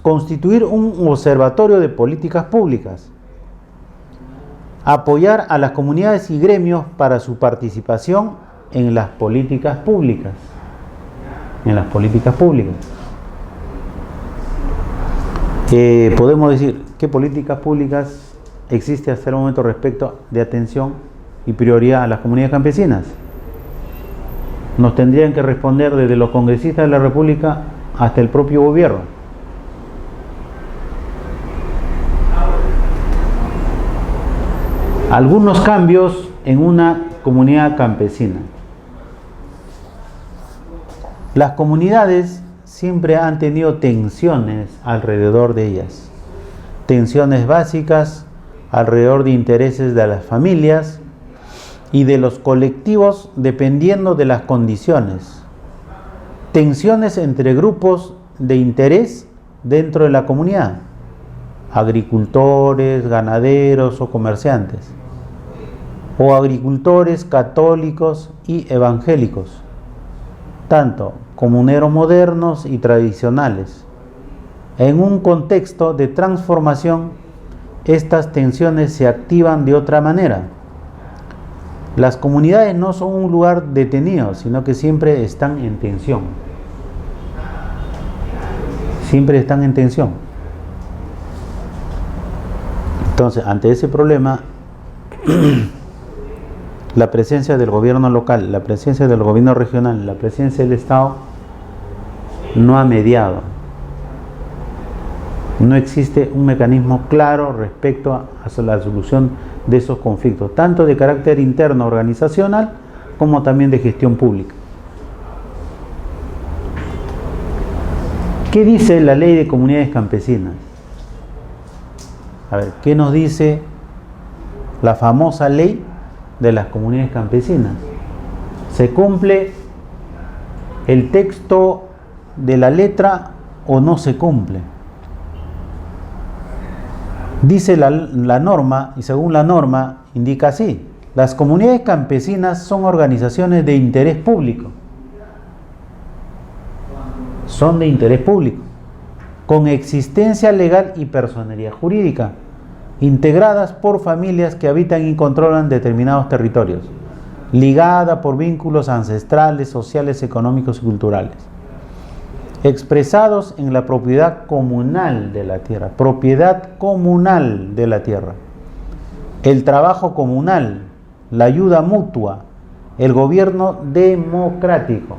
constituir un observatorio de políticas públicas, apoyar a las comunidades y gremios para su participación en las políticas públicas. Podemos decir, ¿qué políticas públicas existe hasta el momento respecto de atención y prioridad a las comunidades campesinas? Nos tendrían que responder desde los congresistas de la República hasta el propio gobierno. Algunos cambios en una comunidad campesina. Las comunidades siempre han tenido tensiones alrededor de ellas. Tensiones básicas alrededor de intereses de las familias y de los colectivos dependiendo de las condiciones. Tensiones entre grupos de interés dentro de la comunidad, agricultores, ganaderos o comerciantes, o agricultores católicos y evangélicos, tanto comuneros modernos y tradicionales. En un contexto de transformación, estas tensiones se activan de otra manera. Las comunidades no son un lugar detenido, sino que siempre están en tensión. Siempre están en tensión. Entonces, ante ese problema, la presencia del gobierno local, la presencia del gobierno regional, la presencia del Estado no ha mediado. No existe un mecanismo claro respecto a la solución de esos conflictos, tanto de carácter interno organizacional como también de gestión pública. ¿Qué dice la ley de comunidades campesinas? A ver, ¿qué nos dice la famosa ley de las comunidades campesinas? ¿Se cumple el texto de la letra o no se cumple? Dice la norma, y según la norma indica así: las comunidades campesinas son organizaciones de interés público. Son de interés público, con existencia legal y personería jurídica, integradas por familias que habitan y controlan determinados territorios, ligada por vínculos ancestrales, sociales, económicos y culturales, expresados en la propiedad comunal de la tierra, el trabajo comunal, la ayuda mutua, el gobierno democrático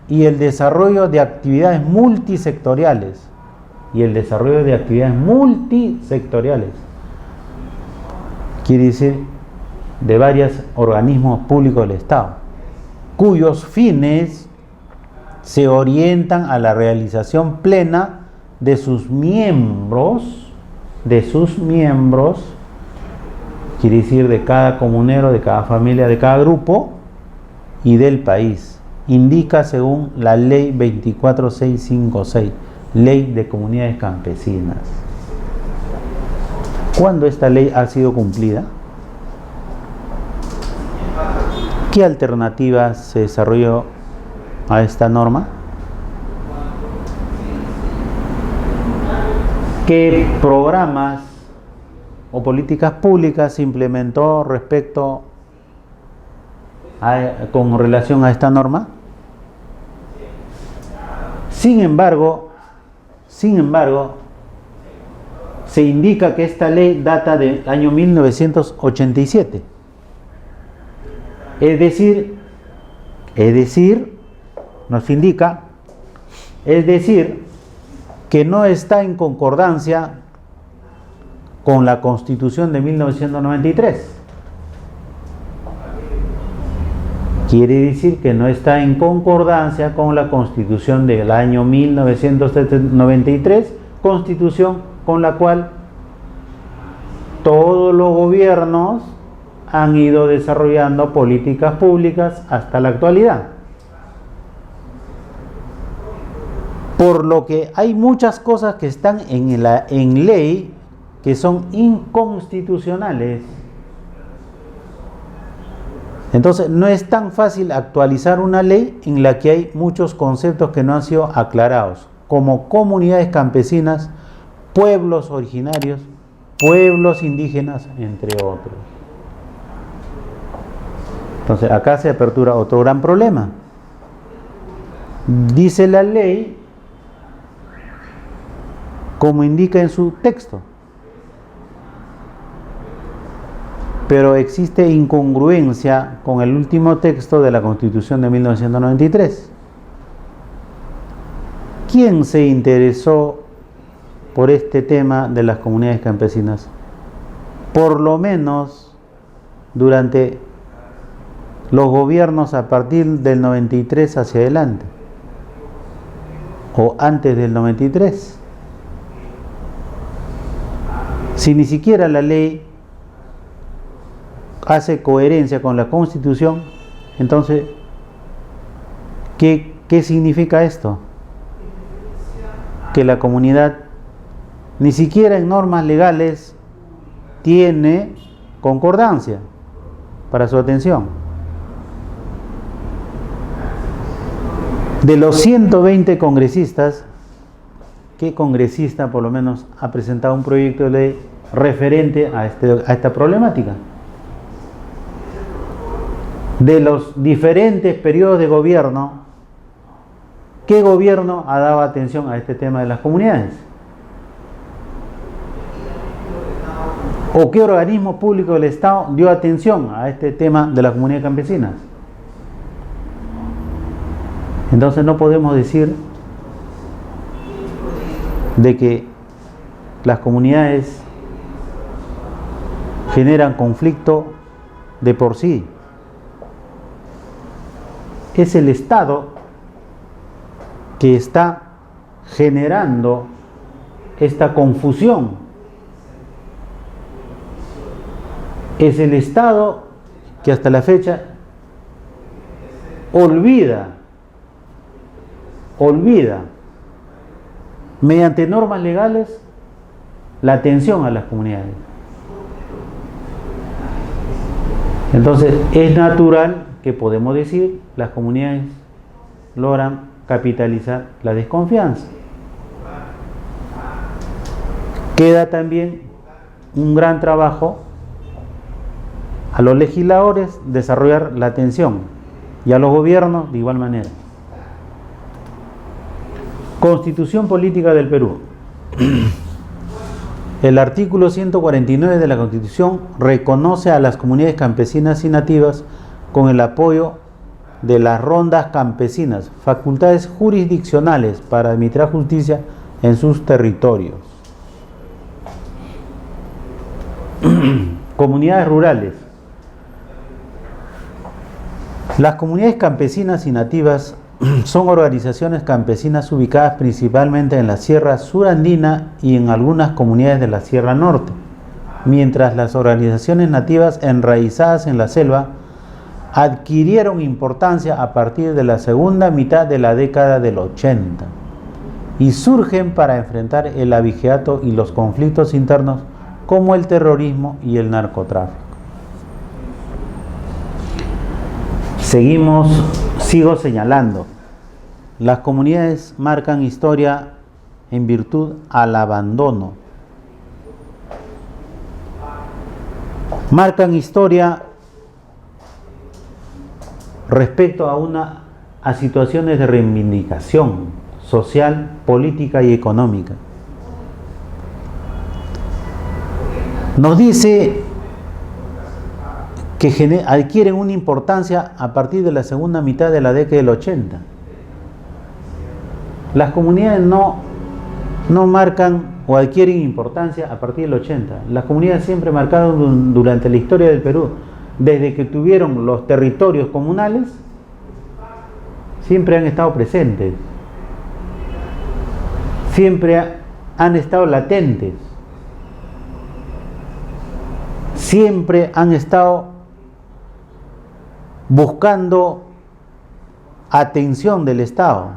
y el desarrollo de actividades multisectoriales. Quiere decir de varios organismos públicos del Estado, cuyos fines se orientan a la realización plena de sus miembros, quiere decir de cada comunero, de cada familia, de cada grupo y del país. Indica según la ley 24656, ley de comunidades campesinas. ¿Cuándo esta ley ha sido cumplida? ¿Qué alternativa se desarrolló a esta norma? ¿Qué programas o políticas públicas se implementó con relación a esta norma? Sin embargo, se indica que esta ley data del año 1987. Es decir, nos indica, que no está en concordancia con la Constitución de 1993. Quiere decir que no está en concordancia con la Constitución del año 1993, Constitución con la cual todos los gobiernos han ido desarrollando políticas públicas hasta la actualidad. Por lo que hay muchas cosas que están en ley que son inconstitucionales. Entonces no es tan fácil actualizar una ley en la que hay muchos conceptos que no han sido aclarados, como comunidades campesinas, pueblos originarios, pueblos indígenas, entre otros. Entonces acá se apertura otro gran problema. Dice la ley, como indica en su texto, pero existe incongruencia con el último texto de la Constitución de 1993. ¿Quién se interesó por este tema de las comunidades campesinas? Por lo menos durante los gobiernos a partir del 93 hacia adelante, o antes del 93. Si ni siquiera la ley hace coherencia con la Constitución, entonces, ¿qué significa esto? Que la comunidad ni siquiera en normas legales tiene concordancia para su atención. De los 120 congresistas, ¿qué congresista por lo menos ha presentado un proyecto de ley referente a esta problemática? De los diferentes periodos de gobierno, ¿qué gobierno ha dado atención a este tema de las comunidades? ¿O qué organismo público del Estado dio atención a este tema de las comunidades campesinas? Entonces no podemos decir de que las comunidades generan conflicto de por sí. Es el Estado que está generando esta confusión. Es el Estado que hasta la fecha olvida mediante normas legales la atención a las comunidades. Entonces es natural que podemos decir las comunidades logran capitalizar la desconfianza. Queda también un gran trabajo a los legisladores desarrollar la atención y a los gobiernos de igual manera. Constitución Política del Perú. El artículo 149 de la Constitución reconoce a las comunidades campesinas y nativas con el apoyo de las rondas campesinas, facultades jurisdiccionales para administrar justicia en sus territorios. Comunidades rurales. Las comunidades campesinas y nativas son organizaciones campesinas ubicadas principalmente en la Sierra Surandina y en algunas comunidades de la Sierra Norte, mientras las organizaciones nativas enraizadas en la selva adquirieron importancia a partir de la segunda mitad de la década del 80 y surgen para enfrentar el abigeato y los conflictos internos como el terrorismo y el narcotráfico. Sigo señalando, las comunidades marcan historia en virtud al abandono. Marcan historia respecto a situaciones de reivindicación social, política y económica. Nos dice que adquieren una importancia a partir de la segunda mitad de la década del 80. Las comunidades no marcan o adquieren importancia a partir del 80. Las comunidades siempre marcaron durante la historia del Perú, desde que tuvieron los territorios comunales, siempre han estado presentes, siempre han estado latentes, siempre han estado buscando atención del Estado,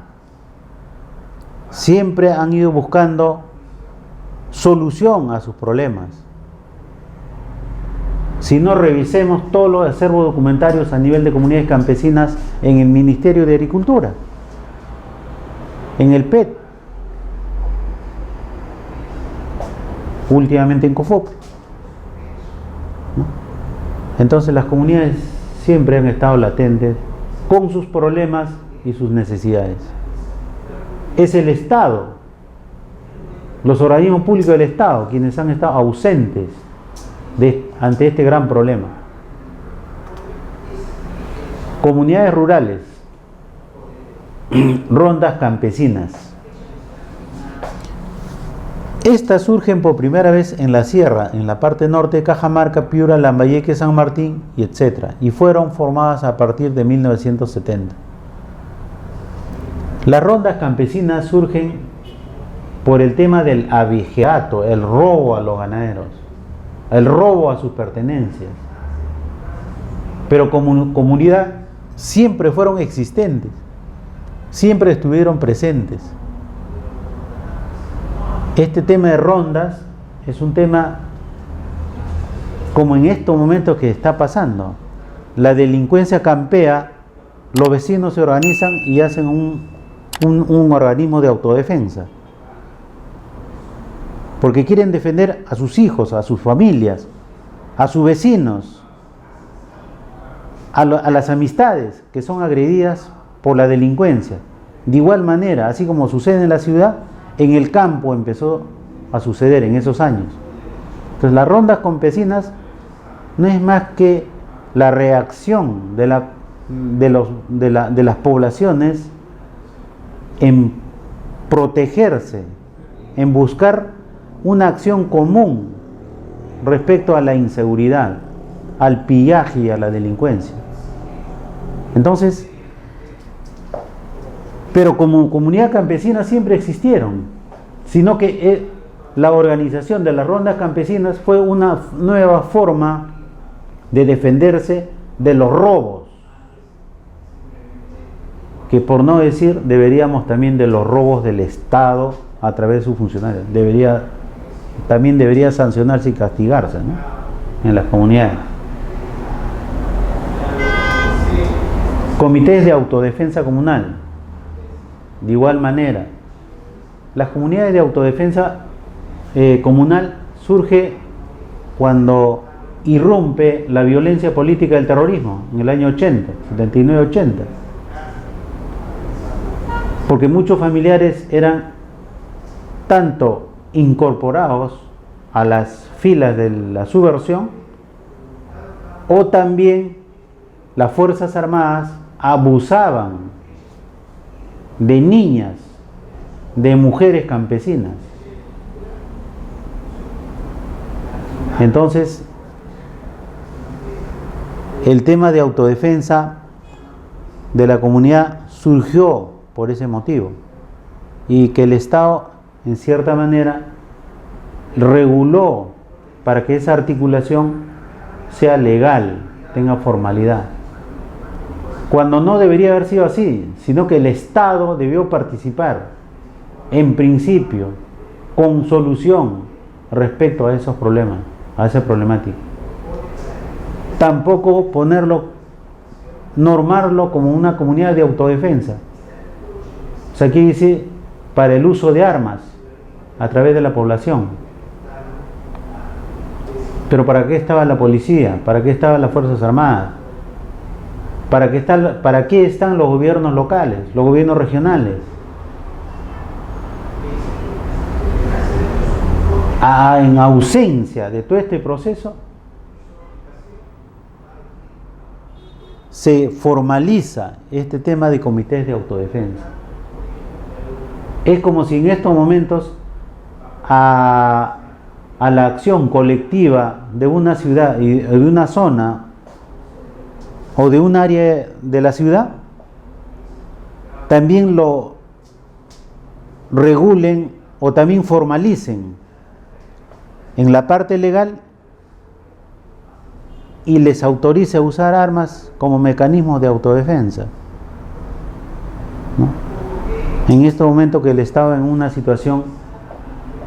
siempre han ido buscando solución a sus problemas. Si no, revisemos todos los acervos documentarios a nivel de comunidades campesinas en el Ministerio de Agricultura, en el PET, últimamente en COFOP, ¿no? Entonces las comunidades siempre han estado latentes con sus problemas y sus necesidades. Es el Estado, los organismos públicos del Estado, quienes han estado ausentes ante este gran problema. Comunidades rurales, rondas campesinas. Estas surgen por primera vez en la sierra, en la parte norte de Cajamarca, Piura, Lambayeque, San Martín, y etc. Y fueron formadas a partir de 1970. Las rondas campesinas surgen por el tema del abigeato, el robo a los ganaderos, el robo a sus pertenencias. Pero como comunidad siempre fueron existentes, siempre estuvieron presentes. Este tema de rondas es un tema como en estos momentos que está pasando. La delincuencia campea, los vecinos se organizan y hacen un organismo de autodefensa, porque quieren defender a sus hijos, a sus familias, a sus vecinos, a las amistades que son agredidas por la delincuencia. De igual manera, así como sucede en la ciudad, en el campo empezó a suceder en esos años. Entonces, las rondas campesinas no es más que la reacción de las poblaciones en protegerse, en buscar una acción común respecto a la inseguridad, al pillaje y a la delincuencia. Entonces, pero como comunidad campesina siempre existieron, sino que la organización de las rondas campesinas fue una nueva forma de defenderse de los robos, que por no decir deberíamos también de los robos del Estado a través de sus funcionarios. También debería sancionarse y castigarse, ¿no?, en las comunidades. Comités de autodefensa comunal. De igual manera, las comunidades de autodefensa comunal surge cuando irrumpe la violencia política del terrorismo en el año 80, 79-80. Porque muchos familiares eran tanto incorporados a las filas de la subversión, o también las Fuerzas Armadas abusaban de niñas, de mujeres campesinas. Entonces, el tema de autodefensa de la comunidad surgió por ese motivo, y que el Estado, en cierta manera, reguló para que esa articulación sea legal, tenga formalidad, cuando no debería haber sido así, sino que el Estado debió participar en principio con solución respecto a esos problemas, a esa problemática. Tampoco normarlo como una comunidad de autodefensa. O sea, aquí dice para el uso de armas a través de la población. Pero ¿para qué estaba la policía? ¿Para qué estaban las Fuerzas Armadas? ¿Para qué están los gobiernos locales, los gobiernos regionales? En ausencia de todo este proceso, se formaliza este tema de comités de autodefensa. Es como si en estos momentos a la acción colectiva de una ciudad y de una zona o de un área de la ciudad también lo regulen o también formalicen en la parte legal y les autorice a usar armas como mecanismo de autodefensa, ¿no? En este momento que el Estado en una situación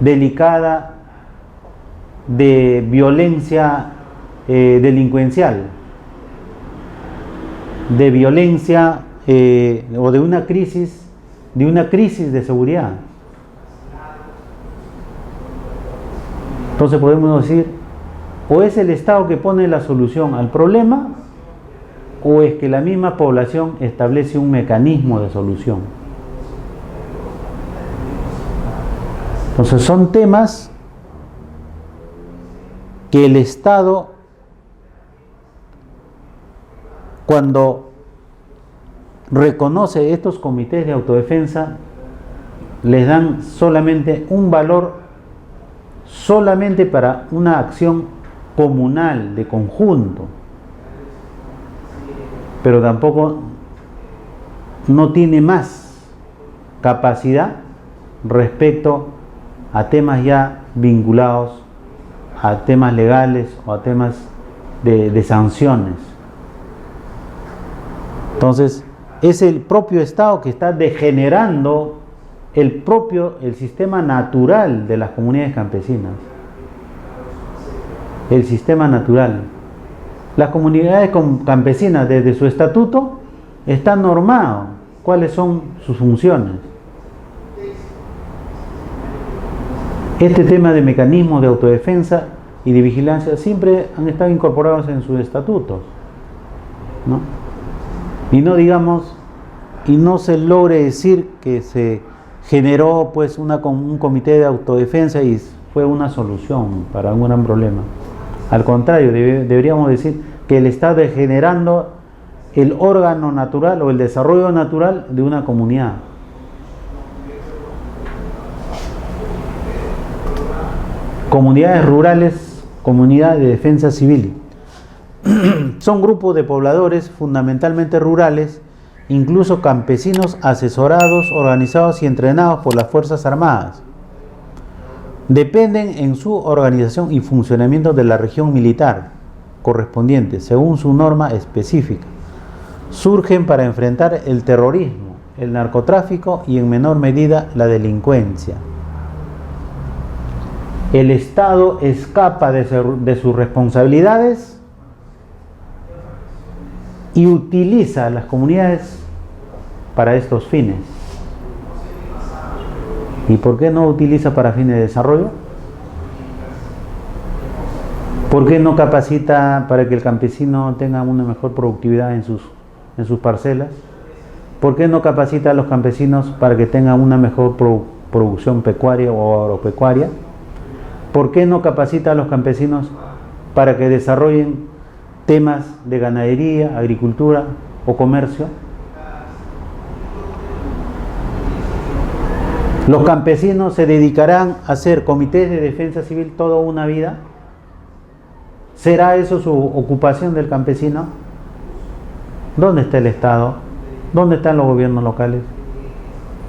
delicada de violencia delincuencial, de violencia o de una crisis de seguridad. Entonces podemos decir, o es el Estado que pone la solución al problema, o es que la misma población establece un mecanismo de solución. Entonces son temas que el Estado, cuando reconoce estos comités de autodefensa, les dan solamente un valor solamente para una acción comunal, de conjunto, pero tampoco no tiene más capacidad respecto a temas ya vinculados a temas legales o a temas de sanciones. Entonces, es el propio Estado que está degenerando el sistema natural de las comunidades campesinas. El sistema natural. Las comunidades campesinas, desde su estatuto, está normado cuáles son sus funciones. Este tema de mecanismos de autodefensa y de vigilancia siempre han estado incorporados en sus estatutos, ¿no? Y no se logre decir que se generó pues un comité de autodefensa y fue una solución para un gran problema. Al contrario, deberíamos decir que el Estado es generando el órgano natural o el desarrollo natural de una comunidad. Comunidades rurales, comunidades de defensa civil. Son grupos de pobladores fundamentalmente rurales, incluso campesinos asesorados, organizados y entrenados por las Fuerzas Armadas. Dependen en su organización y funcionamiento de la región militar correspondiente, según su norma específica. Surgen para enfrentar el terrorismo, el narcotráfico y en menor medida la delincuencia. El Estado escapa de sus responsabilidades y utiliza a las comunidades para estos fines. ¿Y por qué no utiliza para fines de desarrollo? ¿Por qué no capacita para que el campesino tenga una mejor productividad en sus parcelas? ¿Por qué no capacita a los campesinos para que tengan una mejor producción pecuaria o agropecuaria? ¿Por qué no capacita a los campesinos para que desarrollen temas de ganadería, agricultura o comercio? ¿Los campesinos se dedicarán a hacer comités de defensa civil toda una vida? ¿Será eso su ocupación del campesino? ¿Dónde está el Estado? ¿Dónde están los gobiernos locales?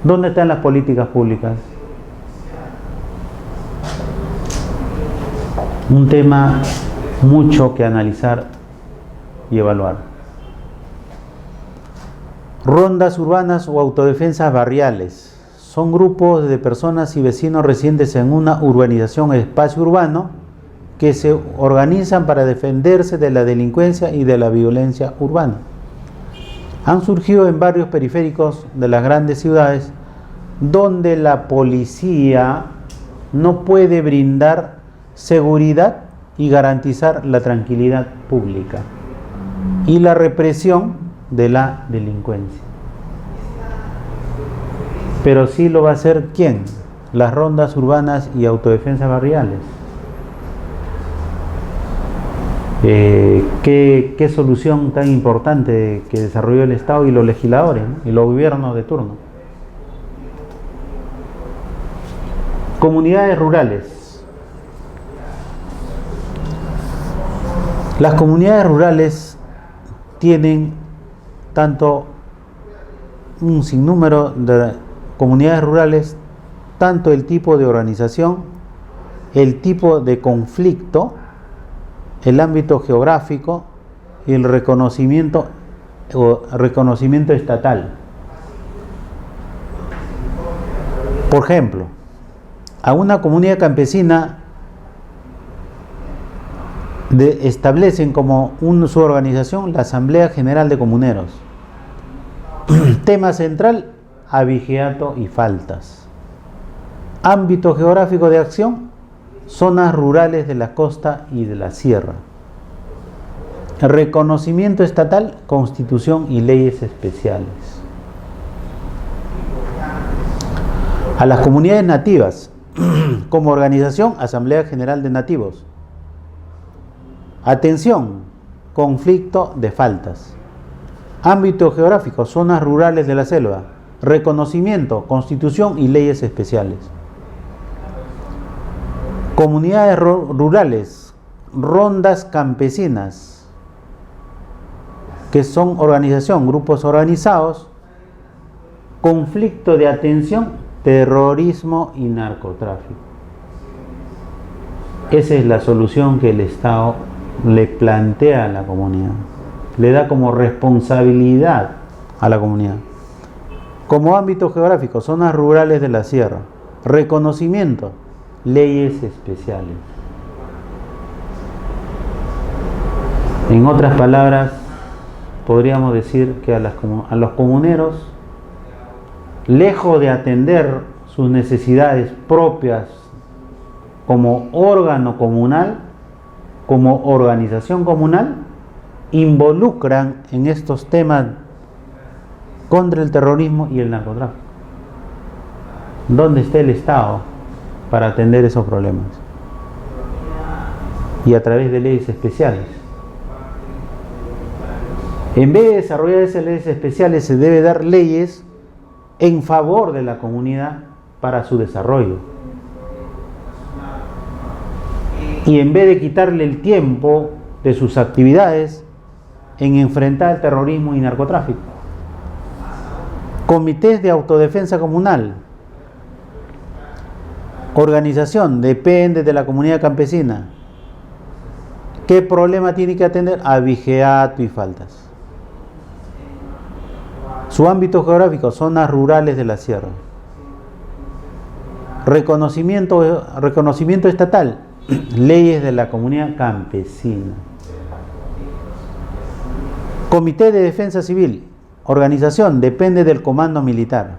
¿Dónde están las políticas públicas? Un tema mucho que analizar y evaluar. Rondas urbanas o autodefensas barriales. Son grupos de personas y vecinos residentes en una urbanización o espacio urbano que se organizan para defenderse de la delincuencia y de la violencia urbana. Han surgido en barrios periféricos de las grandes ciudades donde la policía no puede brindar seguridad y garantizar la tranquilidad pública y la represión de la delincuencia. Pero sí lo va a hacer ¿quién? Las rondas urbanas y autodefensas barriales. ¿Qué solución tan importante que desarrolló el Estado y los legisladores, ¿no? Y los gobiernos de turno? Comunidades rurales. Las comunidades rurales tienen tanto un sinnúmero de comunidades rurales, tanto el tipo de organización, el tipo de conflicto, el ámbito geográfico y el reconocimiento estatal. Por ejemplo, a una comunidad campesina establecen como su organización la Asamblea General de Comuneros. Tema central: abigeato y faltas. Ámbito geográfico de acción: zonas rurales de la costa y de la sierra. Reconocimiento estatal: constitución y leyes especiales. A las comunidades nativas, como organización, Asamblea General de Nativos. Atención: conflicto de faltas. Ámbito geográfico: zonas rurales de la selva. Reconocimiento: constitución y leyes especiales. Comunidades rurales, rondas campesinas, que son organización, grupos organizados. Conflicto de atención: terrorismo y narcotráfico. Esa es la solución que el Estado le plantea a la comunidad, le da como responsabilidad a la comunidad. Como ámbito geográfico, zonas rurales de la sierra. Reconocimiento: leyes especiales. En otras palabras, podríamos decir que a los comuneros, lejos de atender sus necesidades propias como órgano comunal, como organización comunal, involucran en estos temas contra el terrorismo y el narcotráfico. ¿Dónde está el Estado? para atender esos problemas. Y a través de leyes especiales. En vez de desarrollar esas leyes especiales, se debe dar leyes en favor de la comunidad para su desarrollo. Y en vez de quitarle el tiempo de sus actividades en enfrentar el terrorismo y narcotráfico. Comités de autodefensa comunal. Organización, depende de la comunidad campesina. ¿Qué problema tiene que atender? Abigeato y faltas. Su ámbito geográfico, zonas rurales de la sierra. Reconocimiento estatal, leyes de la comunidad campesina. Comité de Defensa Civil, organización, depende del comando militar.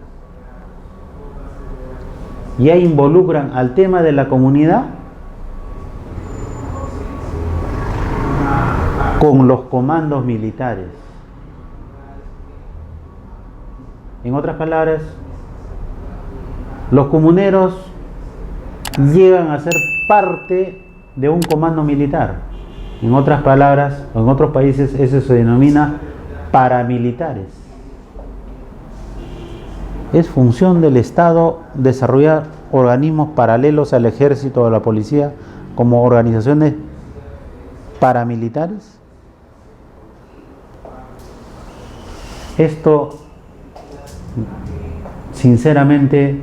Ya involucran al tema de la comunidad con los comandos militares. En otras palabras, los comuneros llegan a ser parte de un comando militar. En otras palabras, en otros países eso se denomina paramilitares. Es función del Estado desarrollar organismos paralelos al ejército o a la policía como organizaciones paramilitares. Esto, sinceramente,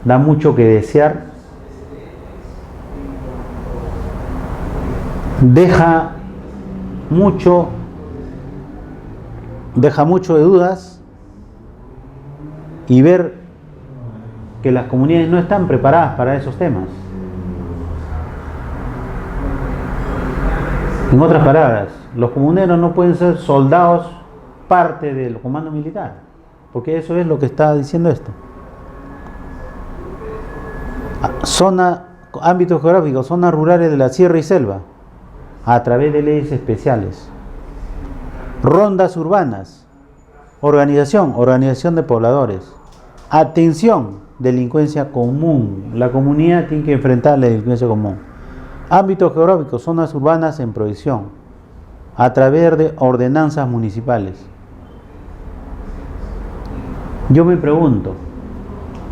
da mucho que desear. Deja mucho de dudas y ver que las comunidades no están preparadas para esos temas. En otras palabras, los comuneros no pueden ser soldados parte del comando militar, porque eso es lo que está diciendo esto. Ámbitos geográficos, zonas rurales de la sierra y selva, a través de leyes especiales. Rondas urbanas, organización de pobladores. Atención, delincuencia común. La comunidad tiene que enfrentar la delincuencia común. Ámbitos geográficos, zonas urbanas en prohibición, a través de ordenanzas municipales. Yo me pregunto,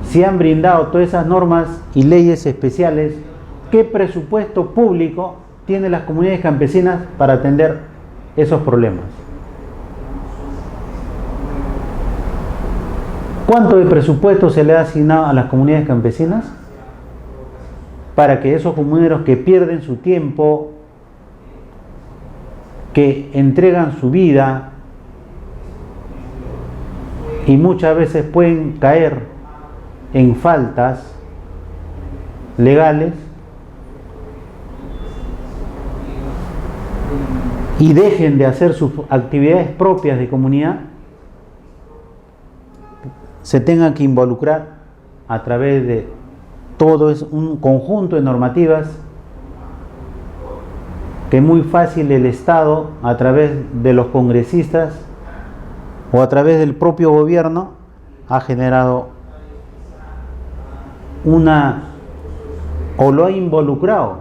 si han brindado todas esas normas y leyes especiales, ¿qué presupuesto público tienen las comunidades campesinas para atender esos problemas? ¿Cuánto de presupuesto se le ha asignado a las comunidades campesinas para que esos comuneros que pierden su tiempo, que entregan su vida y muchas veces pueden caer en faltas legales y dejen de hacer sus actividades propias de comunidad, se tengan que involucrar a través de todo un conjunto de normativas que muy fácil el Estado, a través de los congresistas o a través del propio gobierno, ha generado o lo ha involucrado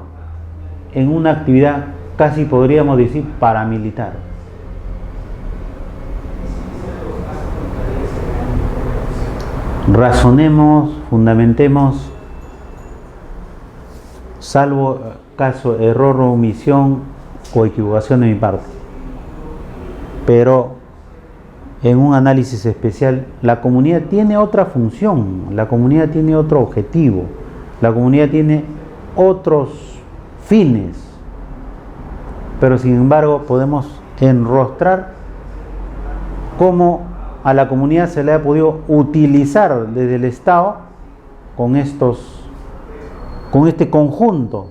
en una actividad casi podríamos decir paramilitar. Razonemos, fundamentemos, salvo caso error o omisión o equivocación de mi parte. Pero en un análisis especial, la comunidad tiene otra función, la comunidad tiene otro objetivo, la comunidad tiene otros fines, pero sin embargo podemos enrostrar cómo a la comunidad se le ha podido utilizar desde el Estado con este conjunto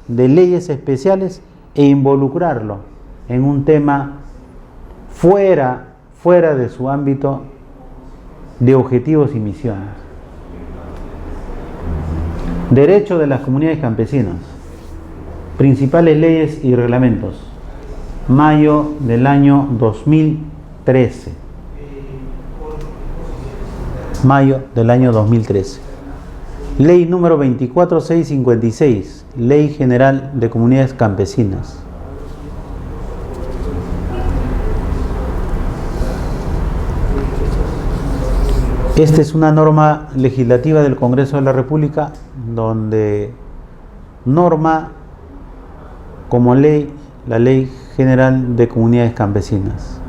de leyes especiales e involucrarlo en un tema fuera de su ámbito de objetivos y misiones. Derecho de las comunidades campesinas. Principales leyes y reglamentos. Mayo del año 2013. Mayo del año 2013. Ley número 24656, Ley General de Comunidades Campesinas. Esta es una norma legislativa del Congreso de la República donde norma como ley la Ley General de Comunidades Campesinas.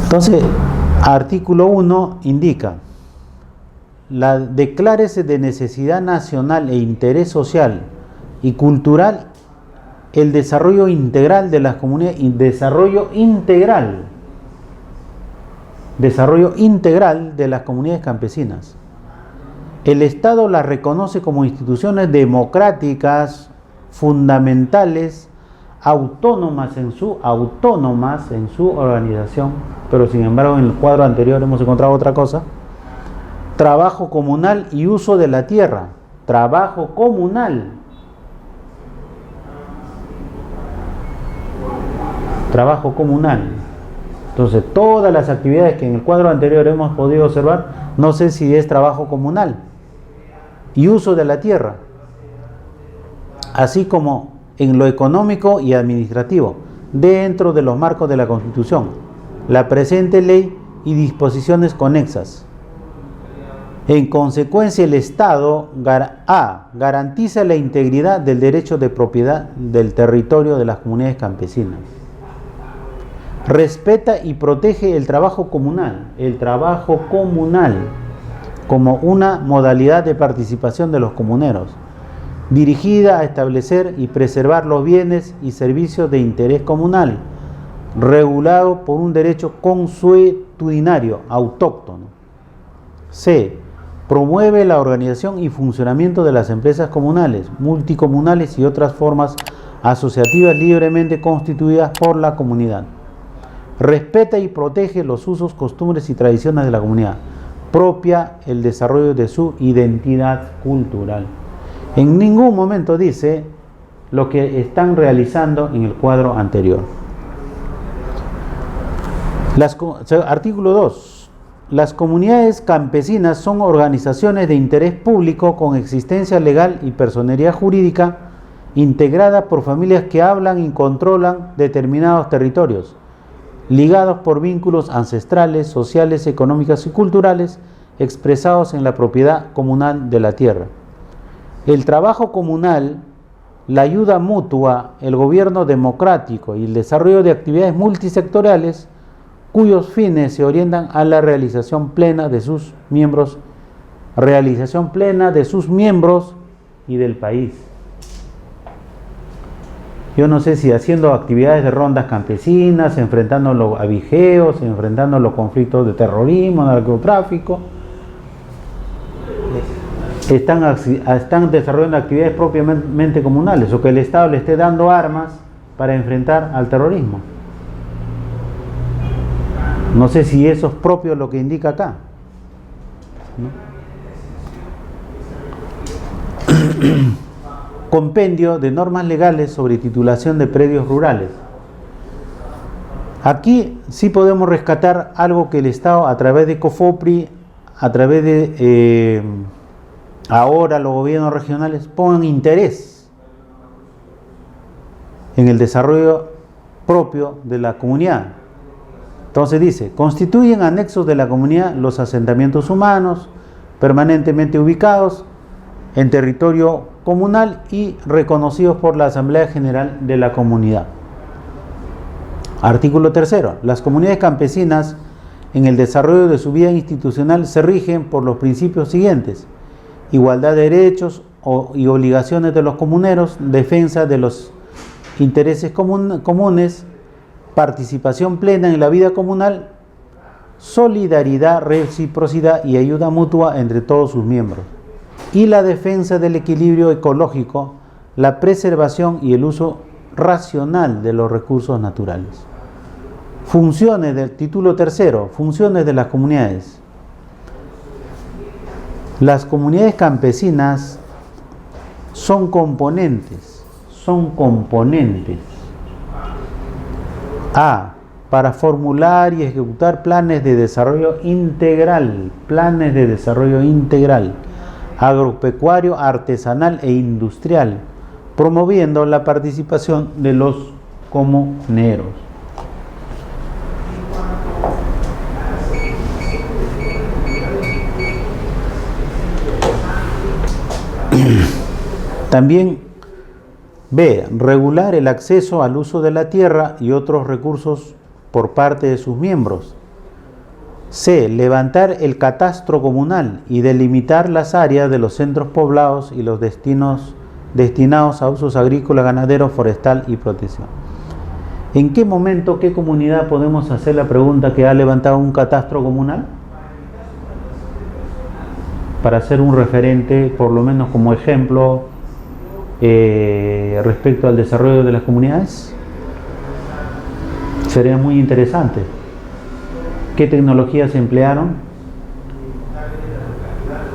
Entonces, artículo 1 indica: declárese de necesidad nacional e interés social y cultural el desarrollo integral de las comunidades, desarrollo integral de las comunidades campesinas. El Estado las reconoce como instituciones democráticas, fundamentales, autónomas en su organización, pero sin embargo en el cuadro anterior hemos encontrado otra cosa: trabajo comunal y uso de la tierra. Trabajo comunal. Trabajo comunal. Entonces, todas las actividades que en el cuadro anterior hemos podido observar, no sé si es trabajo comunal y uso de la tierra, así como en lo económico y administrativo, dentro de los marcos de la Constitución, la presente ley y disposiciones conexas. En consecuencia, el Estado garantiza la integridad del derecho de propiedad del territorio de las comunidades campesinas. Respeta y protege el trabajo comunal como una modalidad de participación de los comuneros, dirigida a establecer y preservar los bienes y servicios de interés comunal, regulado por un derecho consuetudinario, autóctono. C. Promueve la organización y funcionamiento de las empresas comunales, multicomunales y otras formas asociativas libremente constituidas por la comunidad. Respeta y protege los usos, costumbres y tradiciones de la comunidad, propia el desarrollo de su identidad cultural. En ningún momento dice lo que están realizando en el cuadro anterior. Artículo 2. Las comunidades campesinas son organizaciones de interés público con existencia legal y personería jurídica integrada por familias que hablan y controlan determinados territorios, ligados por vínculos ancestrales, sociales, económicos y culturales expresados en la propiedad comunal de la tierra. El trabajo comunal, la ayuda mutua, el gobierno democrático y el desarrollo de actividades multisectoriales cuyos fines se orientan a la realización plena de sus miembros y del país. Yo no sé si haciendo actividades de rondas campesinas, enfrentando los abigeos, enfrentando los conflictos de terrorismo, narcotráfico, están desarrollando actividades propiamente comunales, o que el Estado le esté dando armas para enfrentar al terrorismo. No sé si eso es propio lo que indica acá, ¿no? Compendio de normas legales sobre titulación de predios rurales. Aquí sí podemos rescatar algo que el Estado, a través de COFOPRI, a través de ahora los gobiernos regionales, pongan interés en el desarrollo propio de la comunidad. Entonces dice: constituyen anexos de la comunidad los asentamientos humanos permanentemente ubicados en territorio comunal y reconocidos por la Asamblea General de la Comunidad. Artículo 3. Las comunidades campesinas en el desarrollo de su vida institucional se rigen por los principios siguientes: igualdad de derechos y obligaciones de los comuneros, defensa de los intereses comunes, participación plena en la vida comunal, solidaridad, reciprocidad y ayuda mutua entre todos sus miembros, y la defensa del equilibrio ecológico, la preservación y el uso racional de los recursos naturales. Funciones del título 3, funciones de las comunidades. Las comunidades campesinas son componentes A. para formular y ejecutar planes de desarrollo integral, agropecuario, artesanal e industrial, promoviendo la participación de los comuneros. También B. Regular el acceso al uso de la tierra y otros recursos por parte de sus miembros. C. Levantar el catastro comunal y delimitar las áreas de los centros poblados y los destinados a usos agrícolas, ganaderos, forestal y protección. ¿En qué momento, qué comunidad podemos hacer la pregunta que ha levantado un catastro comunal? Para hacer un referente, por lo menos como ejemplo, respecto al desarrollo de las comunidades. Sería muy interesante. ¿Qué tecnologías se emplearon?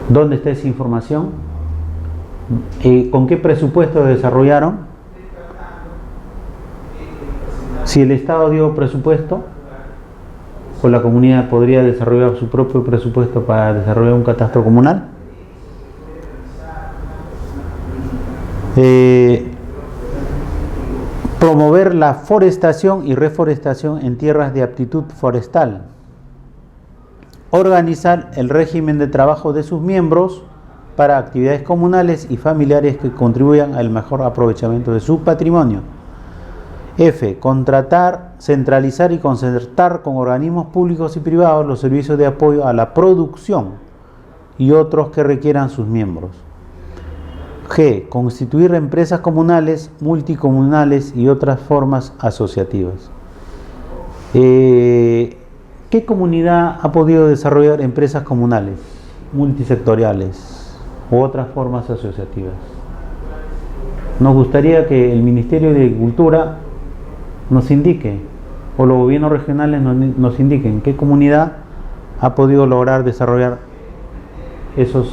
¿Dónde está esa información? ¿Con qué presupuesto desarrollaron? Si el Estado dio presupuesto, o la comunidad podría desarrollar su propio presupuesto para desarrollar un catastro comunal. Promover la forestación y reforestación en tierras de aptitud forestal. Organizar el régimen de trabajo de sus miembros para actividades comunales y familiares que contribuyan al mejor aprovechamiento de su patrimonio. F. Contratar, centralizar y concertar con organismos públicos y privados los servicios de apoyo a la producción y otros que requieran sus miembros. G. Constituir empresas comunales, multicomunales y otras formas asociativas. ¿Qué comunidad ha podido desarrollar empresas comunales, multisectoriales u otras formas asociativas? Nos gustaría que el Ministerio de Agricultura nos indique, o los gobiernos regionales nos indiquen qué comunidad ha podido lograr desarrollar esos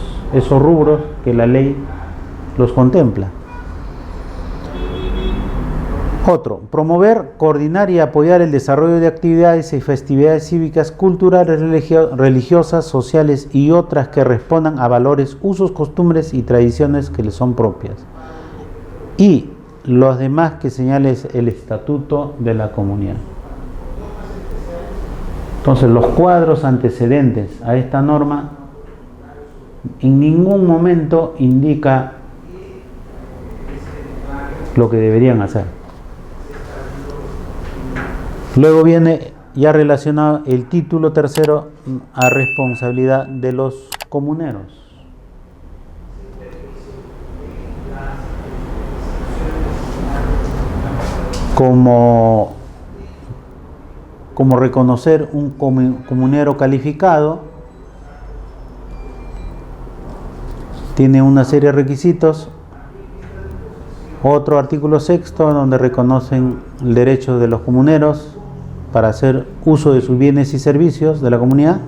rubros que la ley los contempla. Otro, promover, coordinar y apoyar el desarrollo de actividades y festividades cívicas, culturales, religiosas, sociales y otras que respondan a valores, usos, costumbres y tradiciones que les son propias. Y los demás que señale el estatuto de la comunidad. Entonces, los cuadros antecedentes a esta norma en ningún momento indica lo que deberían hacer. Luego viene ya relacionado el título tercero a responsabilidad de los comuneros. Como reconocer un comunero calificado, tiene una serie de requisitos. Otro artículo sexto donde reconocen el derecho de los comuneros para hacer uso de sus bienes y servicios de la comunidad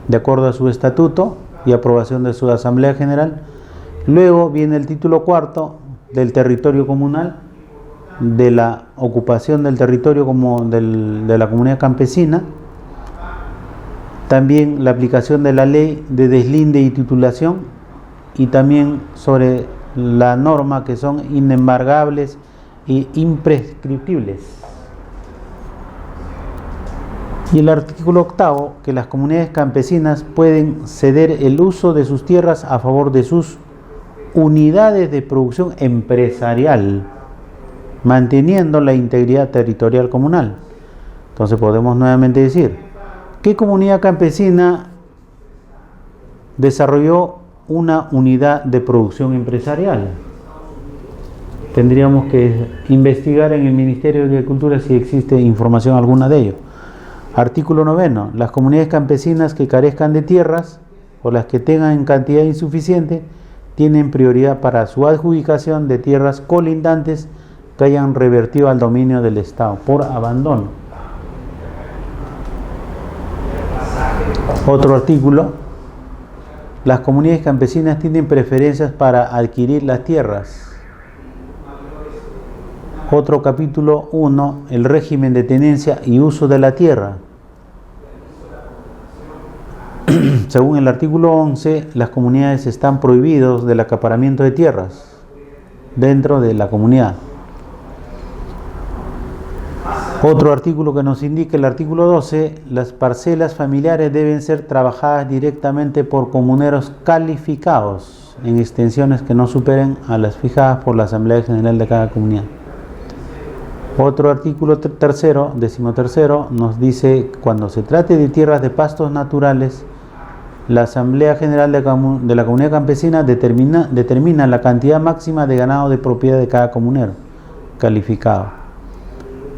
de acuerdo a su estatuto y aprobación de su Asamblea General. Luego viene el título cuarto del territorio comunal, de la ocupación del territorio de la comunidad campesina. También la aplicación de la ley de deslinde y titulación, y también sobre la norma que son inembargables e imprescriptibles. Y el artículo octavo, que las comunidades campesinas pueden ceder el uso de sus tierras a favor de sus unidades de producción empresarial, manteniendo la integridad territorial comunal. Entonces podemos nuevamente decir, ¿qué comunidad campesina desarrolló una unidad de producción empresarial? Tendríamos que investigar en el Ministerio de Agricultura si existe información alguna de ello. Artículo 9. Las comunidades campesinas que carezcan de tierras o las que tengan en cantidad insuficiente tienen prioridad para su adjudicación de tierras colindantes que hayan revertido al dominio del Estado por abandono. Otro artículo, las comunidades campesinas tienen preferencias para adquirir las tierras Otro capítulo 1, el régimen de tenencia y uso de la tierra. Según el artículo 11, las comunidades están prohibidos del acaparamiento de tierras dentro de la comunidad. Otro artículo que nos indica, el artículo 12, las parcelas familiares deben ser trabajadas directamente por comuneros calificados en extensiones que no superen a las fijadas por la Asamblea General de cada comunidad. Otro artículo tercero, 13º, nos dice, cuando se trate de tierras de pastos naturales, la Asamblea General de la Comunidad Campesina determina la cantidad máxima de ganado de propiedad de cada comunero calificado.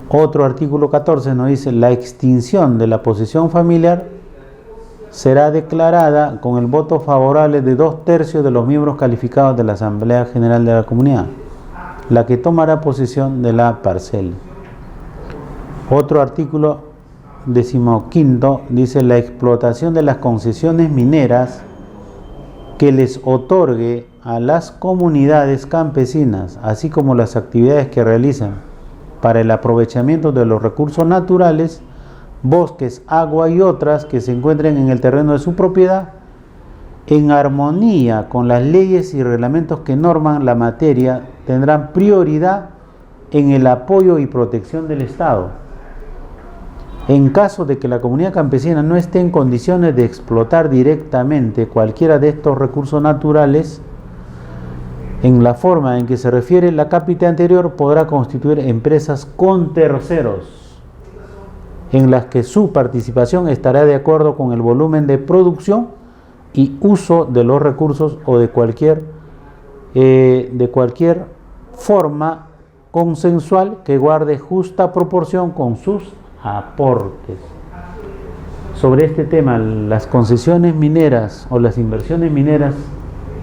Otro artículo 14 nos dice, la extinción de la posesión familiar será declarada con el voto favorable de 2/3 de los miembros calificados de la Asamblea General de la Comunidad, la que tomará posesión de la parcela. Otro artículo 15 dice, la explotación de las concesiones mineras que les otorgue a las comunidades campesinas, así como las actividades que realizan para el aprovechamiento de los recursos naturales, bosques, agua y otras que se encuentren en el terreno de su propiedad, en armonía con las leyes y reglamentos que norman la materia, tendrán prioridad en el apoyo y protección del Estado. En caso de que la comunidad campesina no esté en condiciones de explotar directamente cualquiera de estos recursos naturales, en la forma en que se refiere la cápita anterior, podrá constituir empresas con terceros, en las que su participación estará de acuerdo con el volumen de producción y uso de los recursos o de cualquier forma consensual que guarde justa proporción con sus aportes. Sobre este tema, las concesiones mineras o las inversiones mineras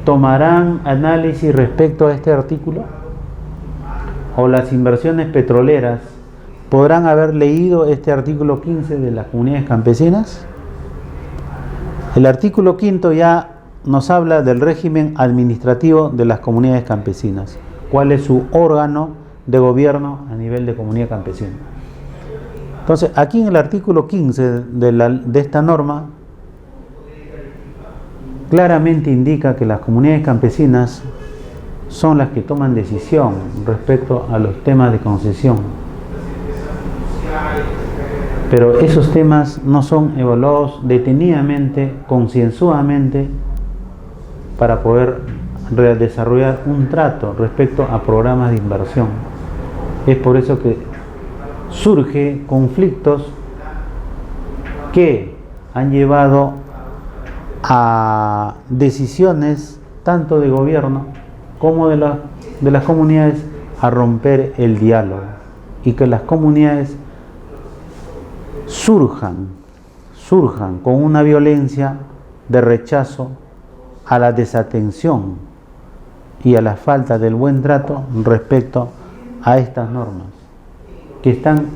tomarán análisis respecto a este artículo, o las inversiones petroleras podrán haber leído este artículo 15 de las comunidades campesinas. El artículo 5 ya nos habla del régimen administrativo de las comunidades campesinas, cuál es su órgano de gobierno a nivel de comunidad campesina. Entonces, aquí en el artículo 15 de esta norma, claramente indica que las comunidades campesinas son las que toman decisión respecto a los temas de concesión. Pero esos temas no son evaluados detenidamente, concienzudamente, para poder desarrollar un trato respecto a programas de inversión. Es por eso que surgen conflictos que han llevado a decisiones tanto de gobierno como de las comunidades a romper el diálogo, y que las comunidades surjan con una violencia de rechazo a la desatención y a la falta del buen trato respecto a estas normas que están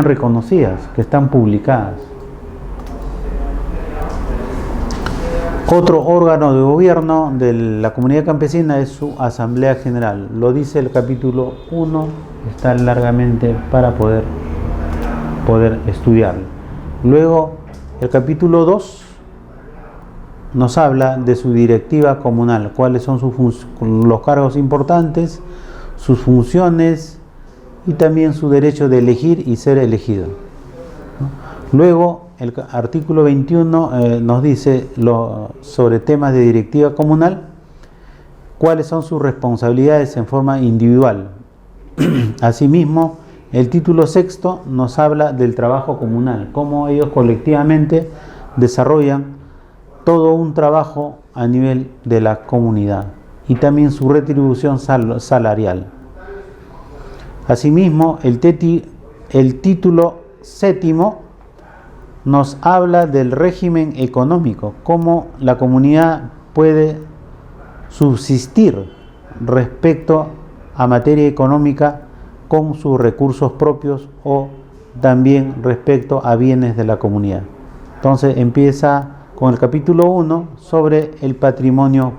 reconocidas, que están publicadas. Otro órgano de gobierno de la comunidad campesina es su Asamblea General. Lo dice el capítulo 1, está largamente para poder estudiarlo. Luego, el capítulo 2 nos habla de su directiva comunal, cuáles son los cargos importantes, sus funciones y también su derecho de elegir y ser elegido. Luego, el artículo 21 nos dice sobre temas de directiva comunal, cuáles son sus responsabilidades en forma individual. Asimismo, el título 6 nos habla del trabajo comunal, cómo ellos colectivamente desarrollan todo un trabajo a nivel de la comunidad, y también su retribución salarial. Asimismo, el título 7 nos habla del régimen económico, cómo la comunidad puede subsistir respecto a materia económica con sus recursos propios o también respecto a bienes de la comunidad. Entonces empieza con el capítulo 1 sobre el patrimonio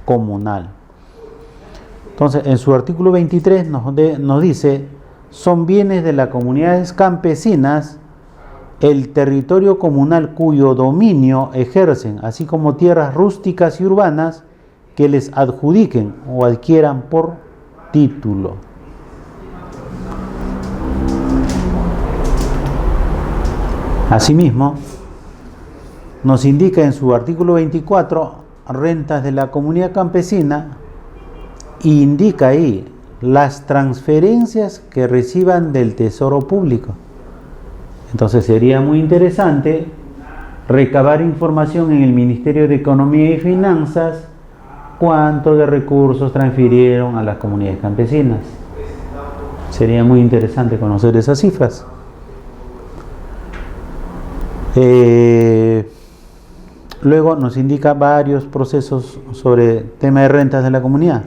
comunal. Entonces, en su artículo 23 nos dice, son bienes de las comunidades campesinas el territorio comunal cuyo dominio ejercen, así como tierras rústicas y urbanas que les adjudiquen o adquieran por título. Asimismo, nos indica en su artículo 24 rentas de la comunidad campesina y indica ahí las transferencias que reciban del Tesoro Público. Entonces sería muy interesante recabar información en el Ministerio de Economía y Finanzas cuánto de recursos transfirieron a las comunidades campesinas. Sería muy interesante conocer esas cifras. Luego nos indica varios procesos sobre tema de rentas de la comunidad.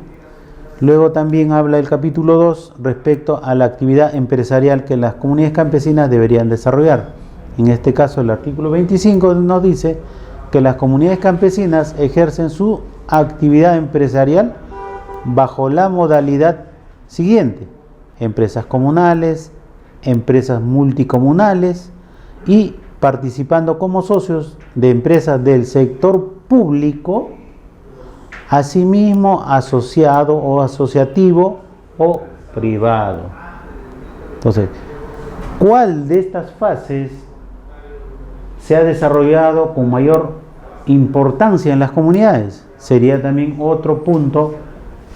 Luego también habla el capítulo 2 respecto a la actividad empresarial que las comunidades campesinas deberían desarrollar. En este caso el artículo 25 nos dice que las comunidades campesinas ejercen su actividad empresarial bajo la modalidad siguiente: empresas comunales, empresas multicomunales y participando como socios de empresas del sector público, asimismo asociado o asociativo o privado. Entonces, ¿cuál de estas fases se ha desarrollado con mayor importancia en las comunidades? Sería también otro punto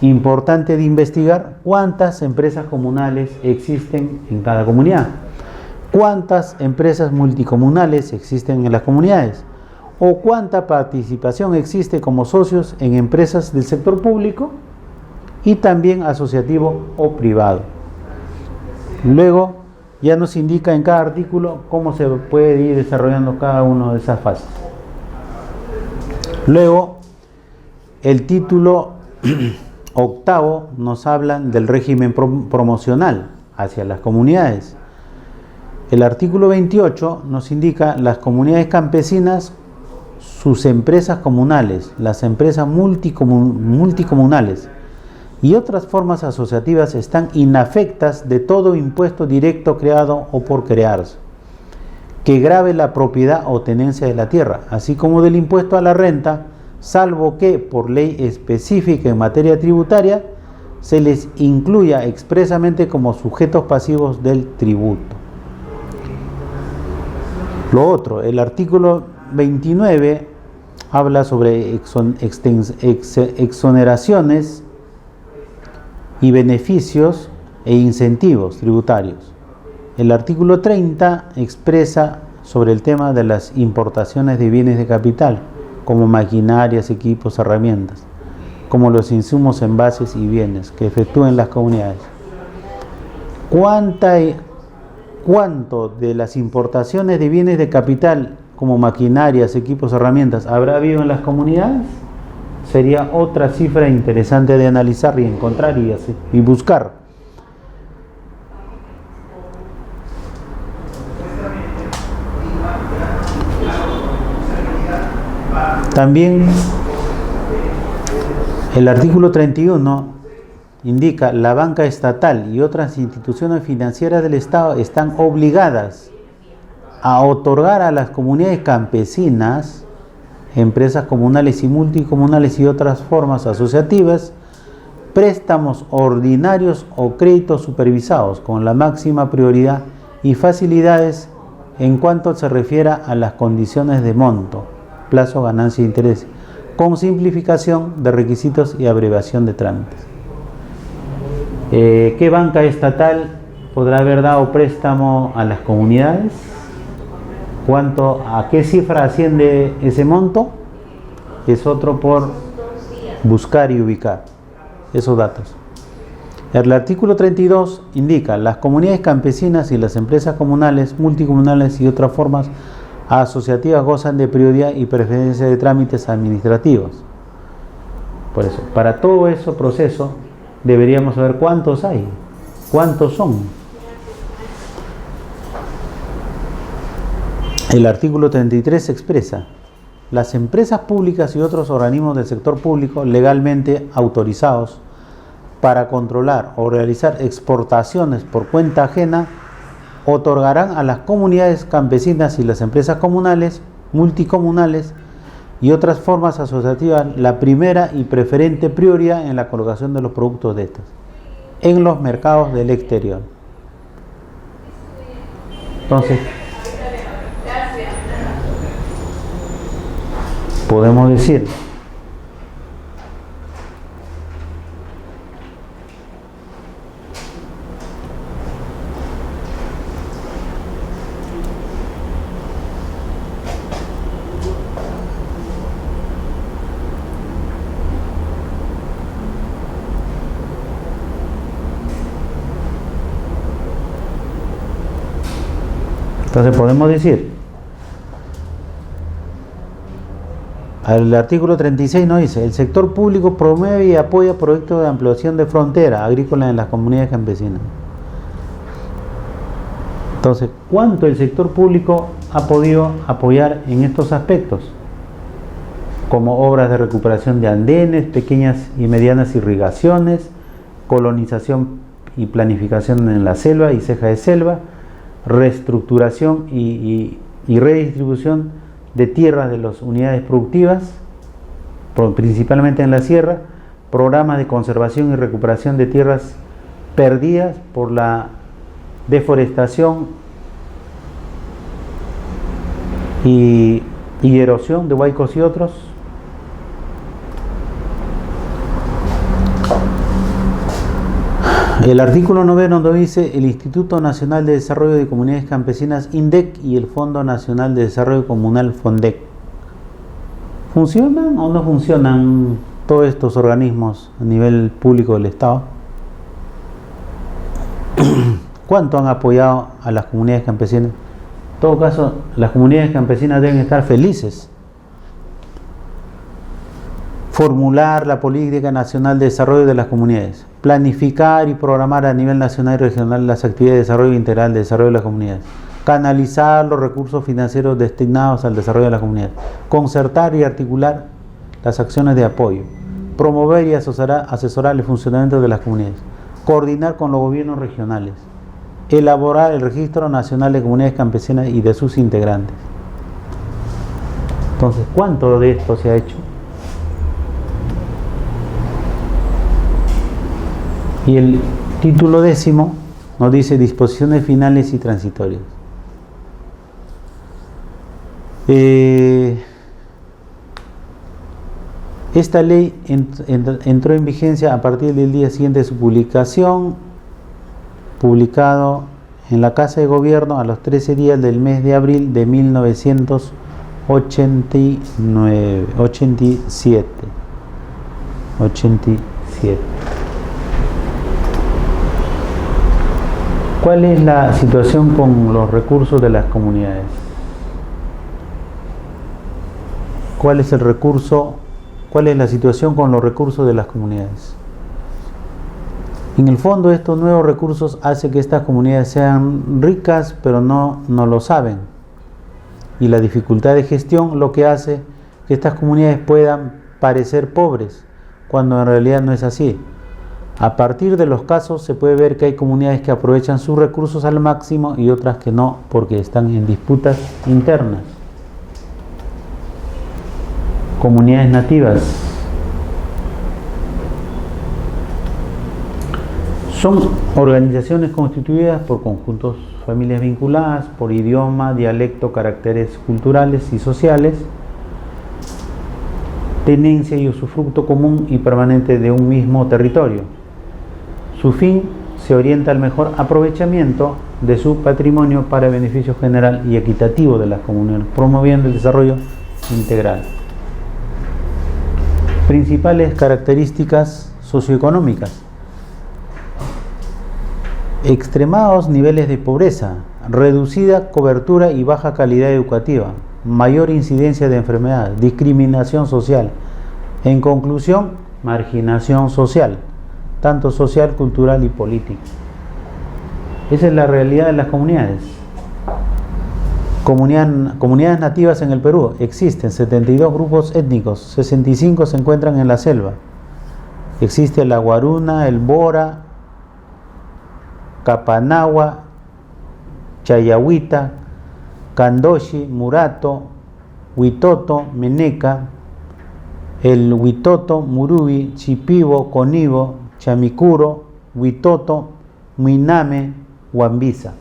importante de investigar: cuántas empresas comunales existen en cada comunidad, cuántas empresas multicomunales existen en las comunidades, o cuánta participación existe como socios en empresas del sector público y también asociativo o privado. Luego ya nos indica en cada artículo cómo se puede ir desarrollando cada una de esas fases. Luego, el título octavo nos habla del régimen promocional hacia las comunidades. El artículo 28 nos indica las comunidades campesinas, sus empresas comunales, las empresas multicomunales y otras formas asociativas están inafectas de todo impuesto directo creado o por crearse, que grave la propiedad o tenencia de la tierra, así como del impuesto a la renta, salvo que por ley específica en materia tributaria se les incluya expresamente como sujetos pasivos del tributo. Lo otro, el artículo 29 habla sobre exoneraciones y beneficios e incentivos tributarios. El artículo 30 expresa sobre el tema de las importaciones de bienes de capital, como maquinarias, equipos, herramientas, como los insumos, envases y bienes que efectúen las comunidades. ¿Cuánto de las importaciones de bienes de capital, como maquinarias, equipos, herramientas, habrá habido en las comunidades? Sería otra cifra interesante de analizar y encontrar y buscar. También el artículo 31 indica: la banca estatal y otras instituciones financieras del Estado están obligadas a otorgar a las comunidades campesinas, empresas comunales y multicomunales y otras formas asociativas, préstamos ordinarios o créditos supervisados con la máxima prioridad y facilidades en cuanto se refiera a las condiciones de monto, plazo, ganancia e interés, con simplificación de requisitos y abreviación de trámites. ¿Qué banca estatal podrá haber dado préstamo a las comunidades? ¿A qué cifra asciende ese monto? Es otro por buscar y ubicar esos datos. El artículo 32 indica: las comunidades campesinas y las empresas comunales, multicomunales y otras formas asociativas gozan de prioridad y preferencia de trámites administrativos. Por eso, para todo ese proceso deberíamos saber cuántos hay, cuántos son. El artículo 33 expresa: las empresas públicas y otros organismos del sector público legalmente autorizados para controlar o realizar exportaciones por cuenta ajena, otorgarán a las comunidades campesinas y las empresas comunales, multicomunales y otras formas asociativas la primera y preferente prioridad en la colocación de los productos de estas en los mercados del exterior. Entonces, podemos decir el artículo 36 nos dice: el sector público promueve y apoya proyectos de ampliación de frontera agrícola en las comunidades campesinas. Entonces, ¿cuánto el sector público ha podido apoyar en estos aspectos? Como obras de recuperación de andenes, pequeñas y medianas irrigaciones, colonización y planificación en la selva y ceja de selva, reestructuración y redistribución de tierras de las unidades productivas, principalmente en la sierra, programas de conservación y recuperación de tierras perdidas por la deforestación y erosión de huaicos y otros. El artículo 9 nos dice: el Instituto Nacional de Desarrollo de Comunidades Campesinas, INDEC, y el Fondo Nacional de Desarrollo Comunal, FONDEC. ¿Funcionan o no funcionan todos estos organismos a nivel público del Estado? ¿Cuánto han apoyado a las comunidades campesinas? En todo caso, las comunidades campesinas deben estar felices. Formular la política nacional de desarrollo de las comunidades, planificar y programar a nivel nacional y regional las actividades de desarrollo integral, de desarrollo de las comunidades, canalizar los recursos financieros destinados al desarrollo de las comunidades, concertar y articular las acciones de apoyo, promover y asesorar el funcionamiento de las comunidades, coordinar con los gobiernos regionales, elaborar el registro nacional de comunidades campesinas y de sus integrantes. Entonces, ¿cuánto de esto se ha hecho? Y el título 10 nos dice: disposiciones finales y transitorias. Esta ley entró en vigencia a partir del día siguiente de su publicación, publicado en la Casa de Gobierno a los 13 días del mes de abril de 1987. ¿Cuál es la situación con los recursos de las comunidades? ¿Cuál es la situación con los recursos de las comunidades? En el fondo, estos nuevos recursos hacen que estas comunidades sean ricas, pero no lo saben. Y la dificultad de gestión lo que hace que estas comunidades puedan parecer pobres, cuando en realidad no es así. A partir de los casos se puede ver que hay comunidades que aprovechan sus recursos al máximo y otras que no, porque están en disputas internas. Comunidades nativas son organizaciones constituidas por conjuntos, familias vinculadas por idioma, dialecto, caracteres culturales y sociales, tenencia y usufructo común y permanente de un mismo territorio. Su fin se orienta al mejor aprovechamiento de su patrimonio para beneficio general y equitativo de las comunidades, promoviendo el desarrollo integral. Principales características socioeconómicas: extremados niveles de pobreza, reducida cobertura y baja calidad educativa, mayor incidencia de enfermedad, discriminación social. En conclusión, marginación social, tanto social, cultural y política. Esa es la realidad de las comunidades. Comunidades nativas en el Perú existen 72 grupos étnicos, 65 se encuentran en la selva. Existe la Guaruna, el Bora, Capanagua, Chayahuita, Candoshi, Murato, Huitoto, Meneca, el Huitoto, Murubi, Chipibo, Conibo, Chamicuro, Huitoto, Muiname, Huambiza.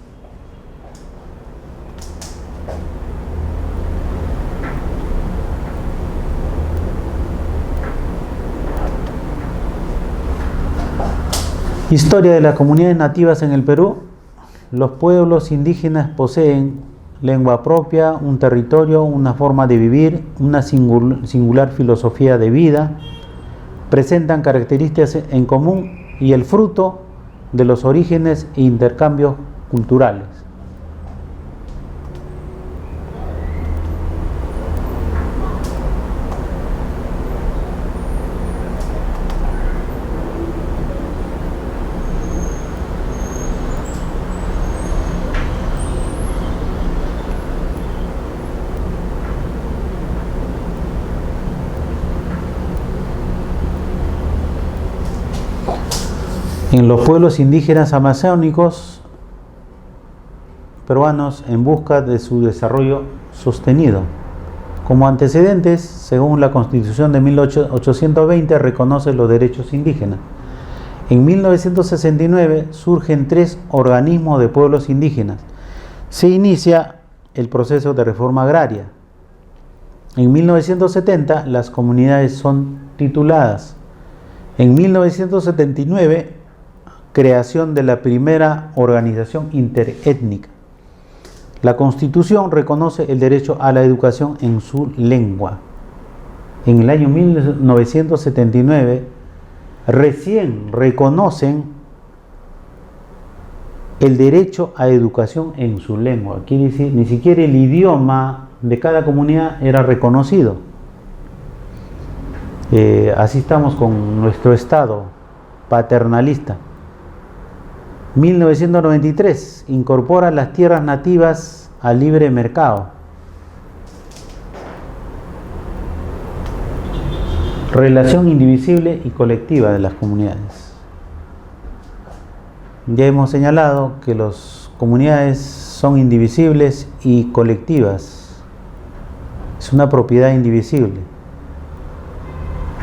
Historia de las comunidades nativas en el Perú. Los pueblos indígenas poseen lengua propia, un territorio, una forma de vivir, una singular filosofía de vida, presentan características en común y el fruto de los orígenes e intercambios culturales. En los pueblos indígenas amazónicos peruanos en busca de su desarrollo sostenido. Como antecedentes, según la Constitución de 1820, reconoce los derechos indígenas. En 1969 surgen 3 organismos de pueblos indígenas. Se inicia el proceso de reforma agraria. En 1970 las comunidades son tituladas. En 1979 creación de la primera organización interétnica. La Constitución reconoce el derecho a la educación en su lengua. En el año 1979 recién reconocen el derecho a educación en su lengua. Quiere decir, ni siquiera el idioma de cada comunidad era reconocido. Así estamos con nuestro Estado paternalista. 1993 incorpora las tierras nativas al libre mercado. Relación indivisible y colectiva de las comunidades. Ya hemos señalado que las comunidades son indivisibles y colectivas. Es una propiedad indivisible,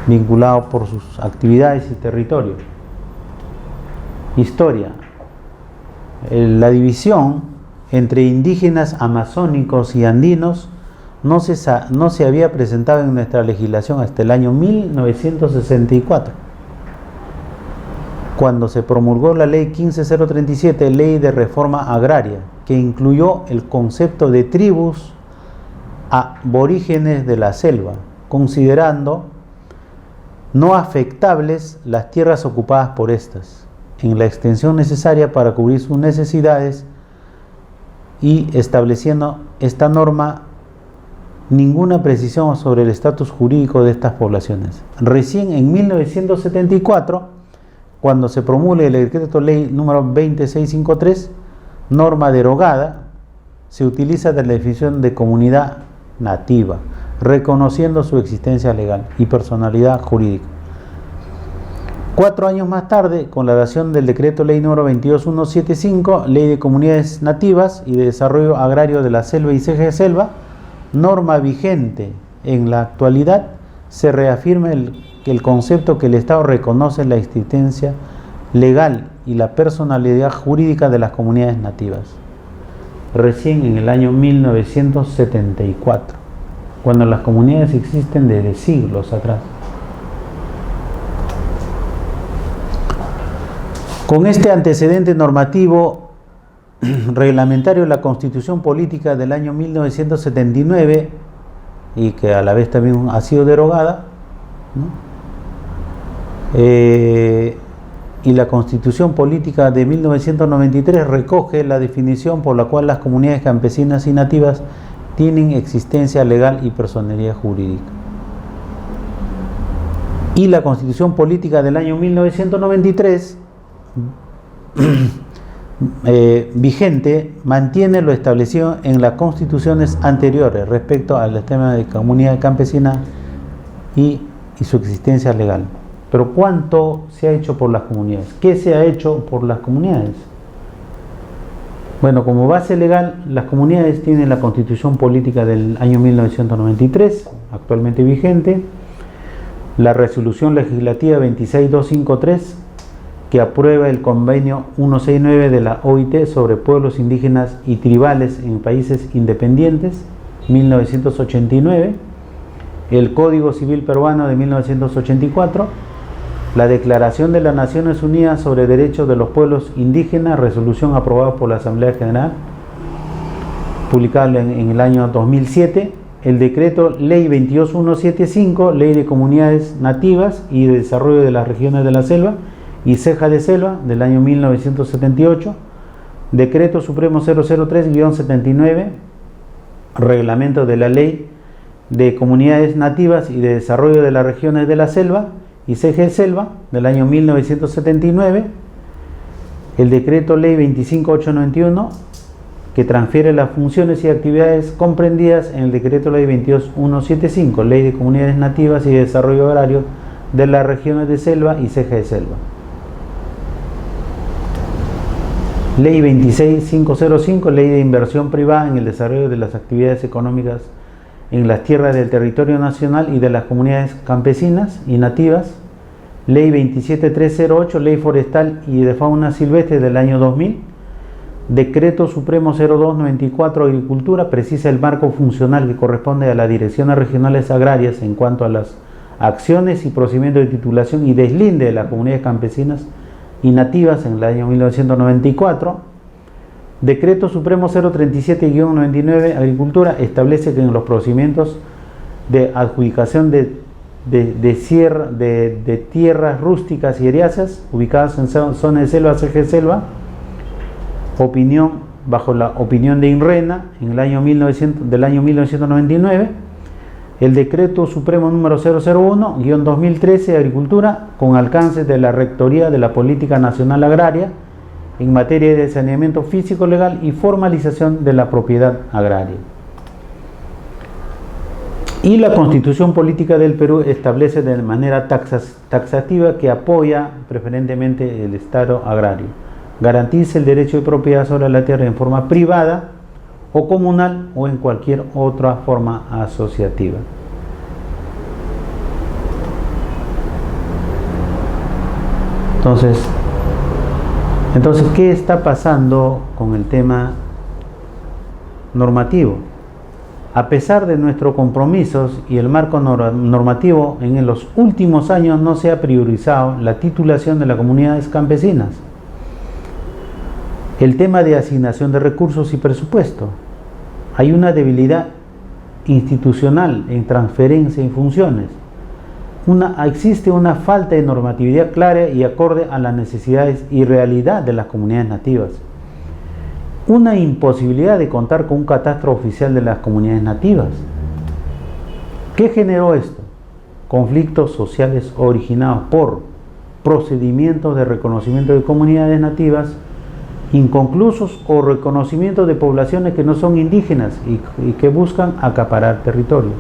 vinculado por sus actividades y territorio. Historia. La división entre indígenas amazónicos y andinos no se había presentado en nuestra legislación hasta el año 1964, cuando se promulgó la Ley 15037, Ley de Reforma Agraria, que incluyó el concepto de tribus aborígenes de la selva, considerando no afectables las tierras ocupadas por estas, en la extensión necesaria para cubrir sus necesidades, y estableciendo esta norma ninguna precisión sobre el estatus jurídico de estas poblaciones. Recién en 1974, cuando se promulga el decreto ley número 20653, norma derogada, se utiliza de la definición de comunidad nativa, reconociendo su existencia legal y personalidad jurídica. 4 años más tarde, con la dación del decreto ley número 22175, Ley de Comunidades Nativas y de Desarrollo Agrario de la Selva y CG Selva, norma vigente en la actualidad, se reafirma el concepto que el Estado reconoce la existencia legal y la personalidad jurídica de las comunidades nativas. Recién en el año 1974, cuando las comunidades existen desde siglos atrás. Con este antecedente normativo reglamentario, la Constitución Política del año 1979, y que a la vez también ha sido derogada, ¿no? Y la Constitución Política de 1993 recoge la definición por la cual las comunidades campesinas y nativas tienen existencia legal y personalidad jurídica. Y la Constitución Política del año 1993 vigente mantiene lo establecido en las constituciones anteriores respecto al tema de comunidad campesina y su existencia legal. Pero ¿cuánto se ha hecho por las comunidades? ¿Qué se ha hecho por las comunidades? Bueno, como base legal, las comunidades tienen la Constitución Política del año 1993, actualmente vigente, la Resolución Legislativa 26253, que aprueba el Convenio 169 de la OIT sobre pueblos indígenas y tribales en países independientes, 1989, el Código Civil Peruano de 1984, la Declaración de las Naciones Unidas sobre Derechos de los Pueblos Indígenas, resolución aprobada por la Asamblea General, publicada en el año 2007, el Decreto Ley 22175, Ley de Comunidades Nativas y de Desarrollo de las Regiones de la Selva y Ceja de Selva, del año 1978, Decreto Supremo 003-79, Reglamento de la Ley de Comunidades Nativas y de Desarrollo de las Regiones de la Selva y Ceja de Selva, del año 1979, el Decreto Ley 25891, que transfiere las funciones y actividades comprendidas en el Decreto Ley 22175, Ley de Comunidades Nativas y de Desarrollo Agrario de las Regiones de Selva y Ceja de Selva. Ley 26505, Ley de Inversión Privada en el Desarrollo de las Actividades Económicas en las tierras del territorio nacional y de las comunidades campesinas y nativas. Ley 27308, Ley Forestal y de Fauna Silvestre del año 2000. Decreto Supremo 0294, Agricultura, precisa el marco funcional que corresponde a las direcciones regionales agrarias en cuanto a las acciones y procedimientos de titulación y deslinde de las comunidades campesinas y nativas en el año 1994. Decreto Supremo 037-99, Agricultura, establece que en los procedimientos de adjudicación de tierras rústicas y heráceas ubicadas en zona de selva, ceja de selva, bajo la opinión de INRENA del año 1999, el Decreto Supremo número 001-2013, Agricultura, con alcance de la Rectoría de la Política Nacional Agraria en materia de saneamiento físico legal y formalización de la propiedad agraria. Y la Constitución Política del Perú establece de manera taxativa que apoya preferentemente el Estado agrario. Garantiza el derecho de propiedad sobre la tierra en forma privada o comunal o en cualquier otra forma asociativa. Entonces, ¿qué está pasando con el tema normativo? A pesar de nuestros compromisos y el marco normativo, en los últimos años no se ha priorizado la titulación de las comunidades campesinas. El tema de asignación de recursos y presupuesto. Hay una debilidad institucional en transferencia y funciones. Existe una falta de normatividad clara y acorde a las necesidades y realidad de las comunidades nativas. Una imposibilidad de contar con un catastro oficial de las comunidades nativas. ¿Qué generó esto? Conflictos sociales originados por procedimientos de reconocimiento de comunidades nativas inconclusos o reconocimiento de poblaciones que no son indígenas y que buscan acaparar territorios.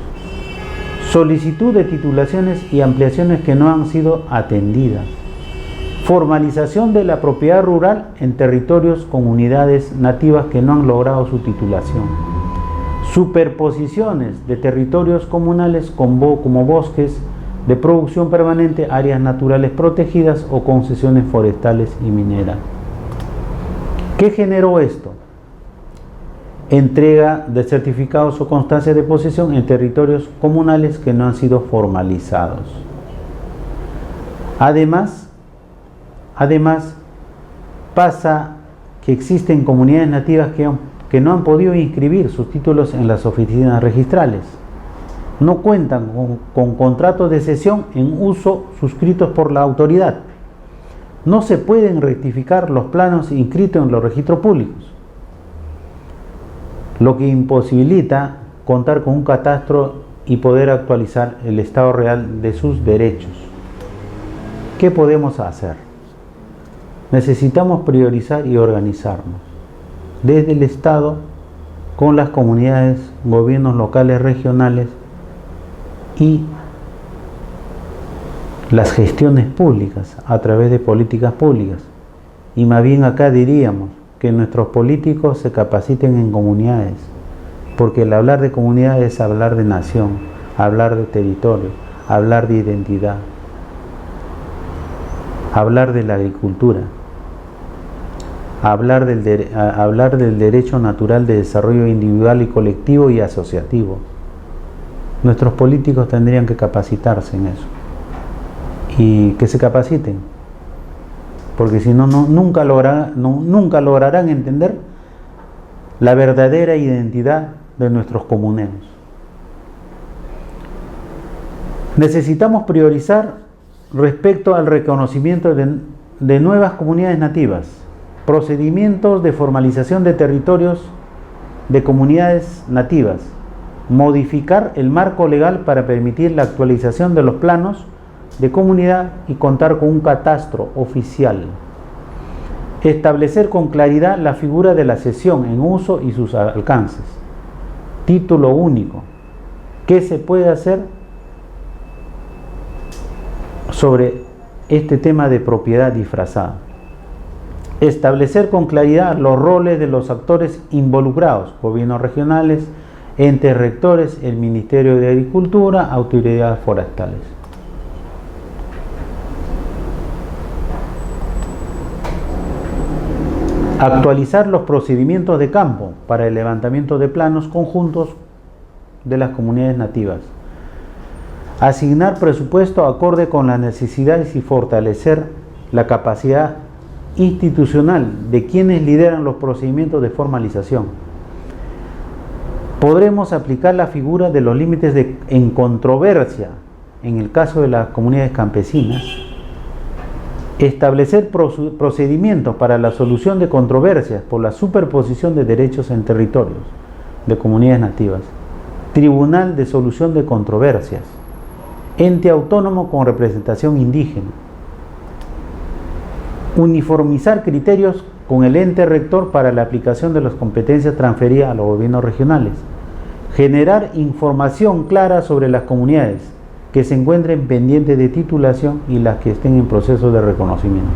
Solicitud de titulaciones y ampliaciones que no han sido atendidas. Formalización de la propiedad rural en territorios con unidades nativas que no han logrado su titulación. Superposiciones de territorios comunales como bosques de producción permanente, áreas naturales protegidas o concesiones forestales y mineras. ¿Qué generó esto? Entrega de certificados o constancias de posesión en territorios comunales que no han sido formalizados. Además, pasa que existen comunidades nativas que no han podido inscribir sus títulos en las oficinas registrales. No cuentan con contratos de cesión en uso suscritos por la autoridad. No se pueden rectificar los planos inscritos en los registros públicos, lo que imposibilita contar con un catastro y poder actualizar el estado real de sus derechos. ¿Qué podemos hacer? Necesitamos priorizar y organizarnos desde el Estado, con las comunidades, gobiernos locales, regionales y las gestiones públicas a través de políticas públicas. Y más bien acá diríamos que nuestros políticos se capaciten en comunidades, porque el hablar de comunidades es hablar de nación, hablar de territorio, hablar de identidad, hablar de la agricultura, hablar del derecho natural de desarrollo individual y colectivo y asociativo. Nuestros políticos tendrían que capacitarse en eso y que se capaciten, porque si no, nunca lograrán entender la verdadera identidad de nuestros comuneros. Necesitamos priorizar respecto al reconocimiento de nuevas comunidades nativas, procedimientos de formalización de territorios de comunidades nativas, modificar el marco legal para permitir la actualización de los planos de comunidad y contar con un catastro oficial, establecer con claridad la figura de la cesión en uso y sus alcances, título único, qué se puede hacer sobre este tema de propiedad disfrazada, establecer con claridad los roles de los actores involucrados, gobiernos regionales, entes rectores, el Ministerio de Agricultura, autoridades forestales. Actualizar los procedimientos de campo para el levantamiento de planos conjuntos de las comunidades nativas. Asignar presupuesto acorde con las necesidades y fortalecer la capacidad institucional de quienes lideran los procedimientos de formalización. Podremos aplicar la figura de los límites en controversia en el caso de las comunidades campesinas. Establecer procedimientos para la solución de controversias por la superposición de derechos en territorios de comunidades nativas. Tribunal de Solución de Controversias. Ente autónomo con representación indígena. Uniformizar criterios con el ente rector para la aplicación de las competencias transferidas a los gobiernos regionales. Generar información clara sobre las comunidades que se encuentren pendientes de titulación y las que estén en proceso de reconocimiento.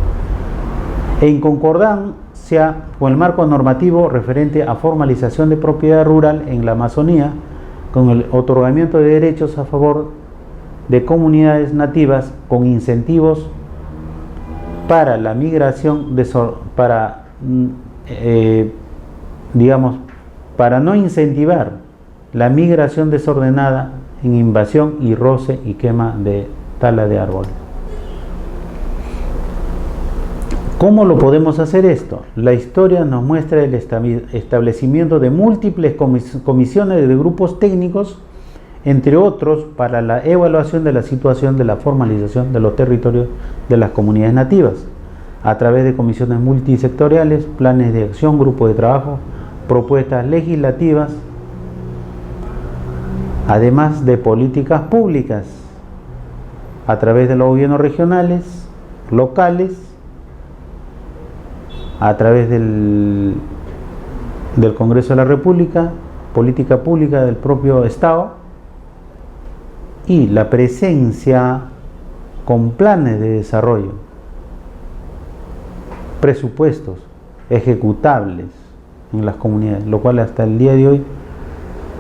En concordancia con el marco normativo referente a formalización de propiedad rural en la Amazonía, con el otorgamiento de derechos a favor de comunidades nativas con incentivos para la migración, para no incentivar la migración desordenada en invasión y roce y quema de tala de árboles. ¿Cómo lo podemos hacer esto? La historia nos muestra el establecimiento de múltiples comisiones de grupos técnicos, entre otros, para la evaluación de la situación de la formalización de los territorios de las comunidades nativas, a través de comisiones multisectoriales, planes de acción, grupos de trabajo, propuestas legislativas, además de políticas públicas, a través de los gobiernos regionales, locales, a través del Congreso de la República, política pública del propio Estado y la presencia con planes de desarrollo, presupuestos ejecutables en las comunidades, lo cual hasta el día de hoy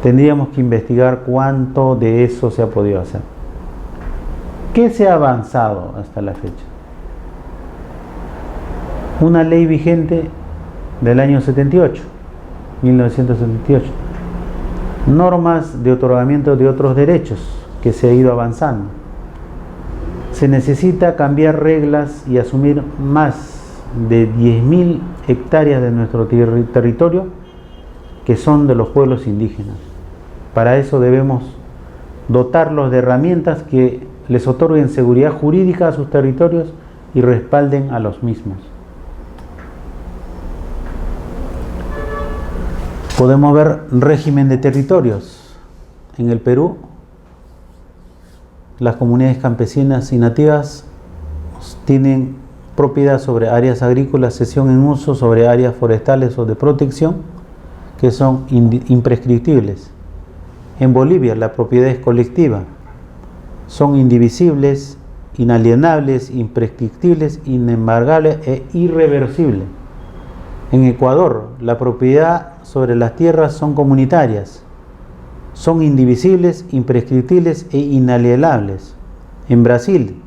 tendríamos que investigar cuánto de eso se ha podido hacer. ¿Qué se ha avanzado hasta la fecha? Una ley vigente del año 1978. Normas de otorgamiento de otros derechos que se ha ido avanzando. Se necesita cambiar reglas y asumir más de 10.000 hectáreas de nuestro territorio que son de los pueblos indígenas. Para eso debemos dotarlos de herramientas que les otorguen seguridad jurídica a sus territorios y respalden a los mismos. Podemos ver régimen de territorios. En el Perú, las comunidades campesinas y nativas tienen propiedad sobre áreas agrícolas, cesión en uso sobre áreas forestales o de protección, que son imprescriptibles. En Bolivia la propiedad es colectiva, son indivisibles inalienables, imprescriptibles, inembargables e irreversibles. En Ecuador, la propiedad sobre las tierras son comunitarias, son indivisibles, imprescriptibles e inalienables. En Brasil,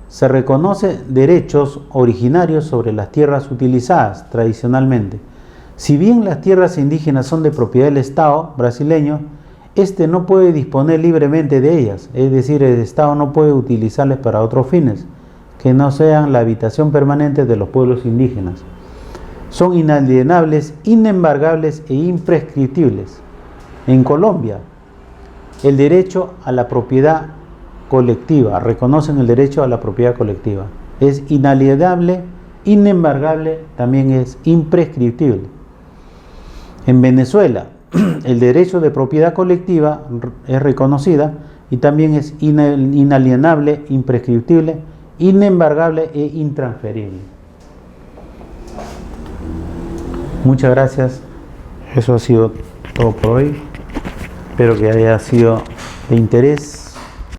se reconocen derechos originarios sobre las tierras utilizadas tradicionalmente. Si bien las tierras indígenas son de propiedad del Estado brasileño, este no puede disponer libremente de ellas, es decir, el Estado no puede utilizarlas para otros fines que no sean la habitación permanente de los pueblos indígenas. Son inalienables, inembargables e imprescriptibles. En Colombia, el derecho a la propiedad colectiva, reconocen el derecho a la propiedad colectiva. Es inalienable, inembargable, también es imprescriptible. En Venezuela, el derecho de propiedad colectiva es reconocida y también es inalienable, imprescriptible, inembargable e intransferible. Muchas gracias. Eso ha sido todo por hoy. Espero que haya sido de interés.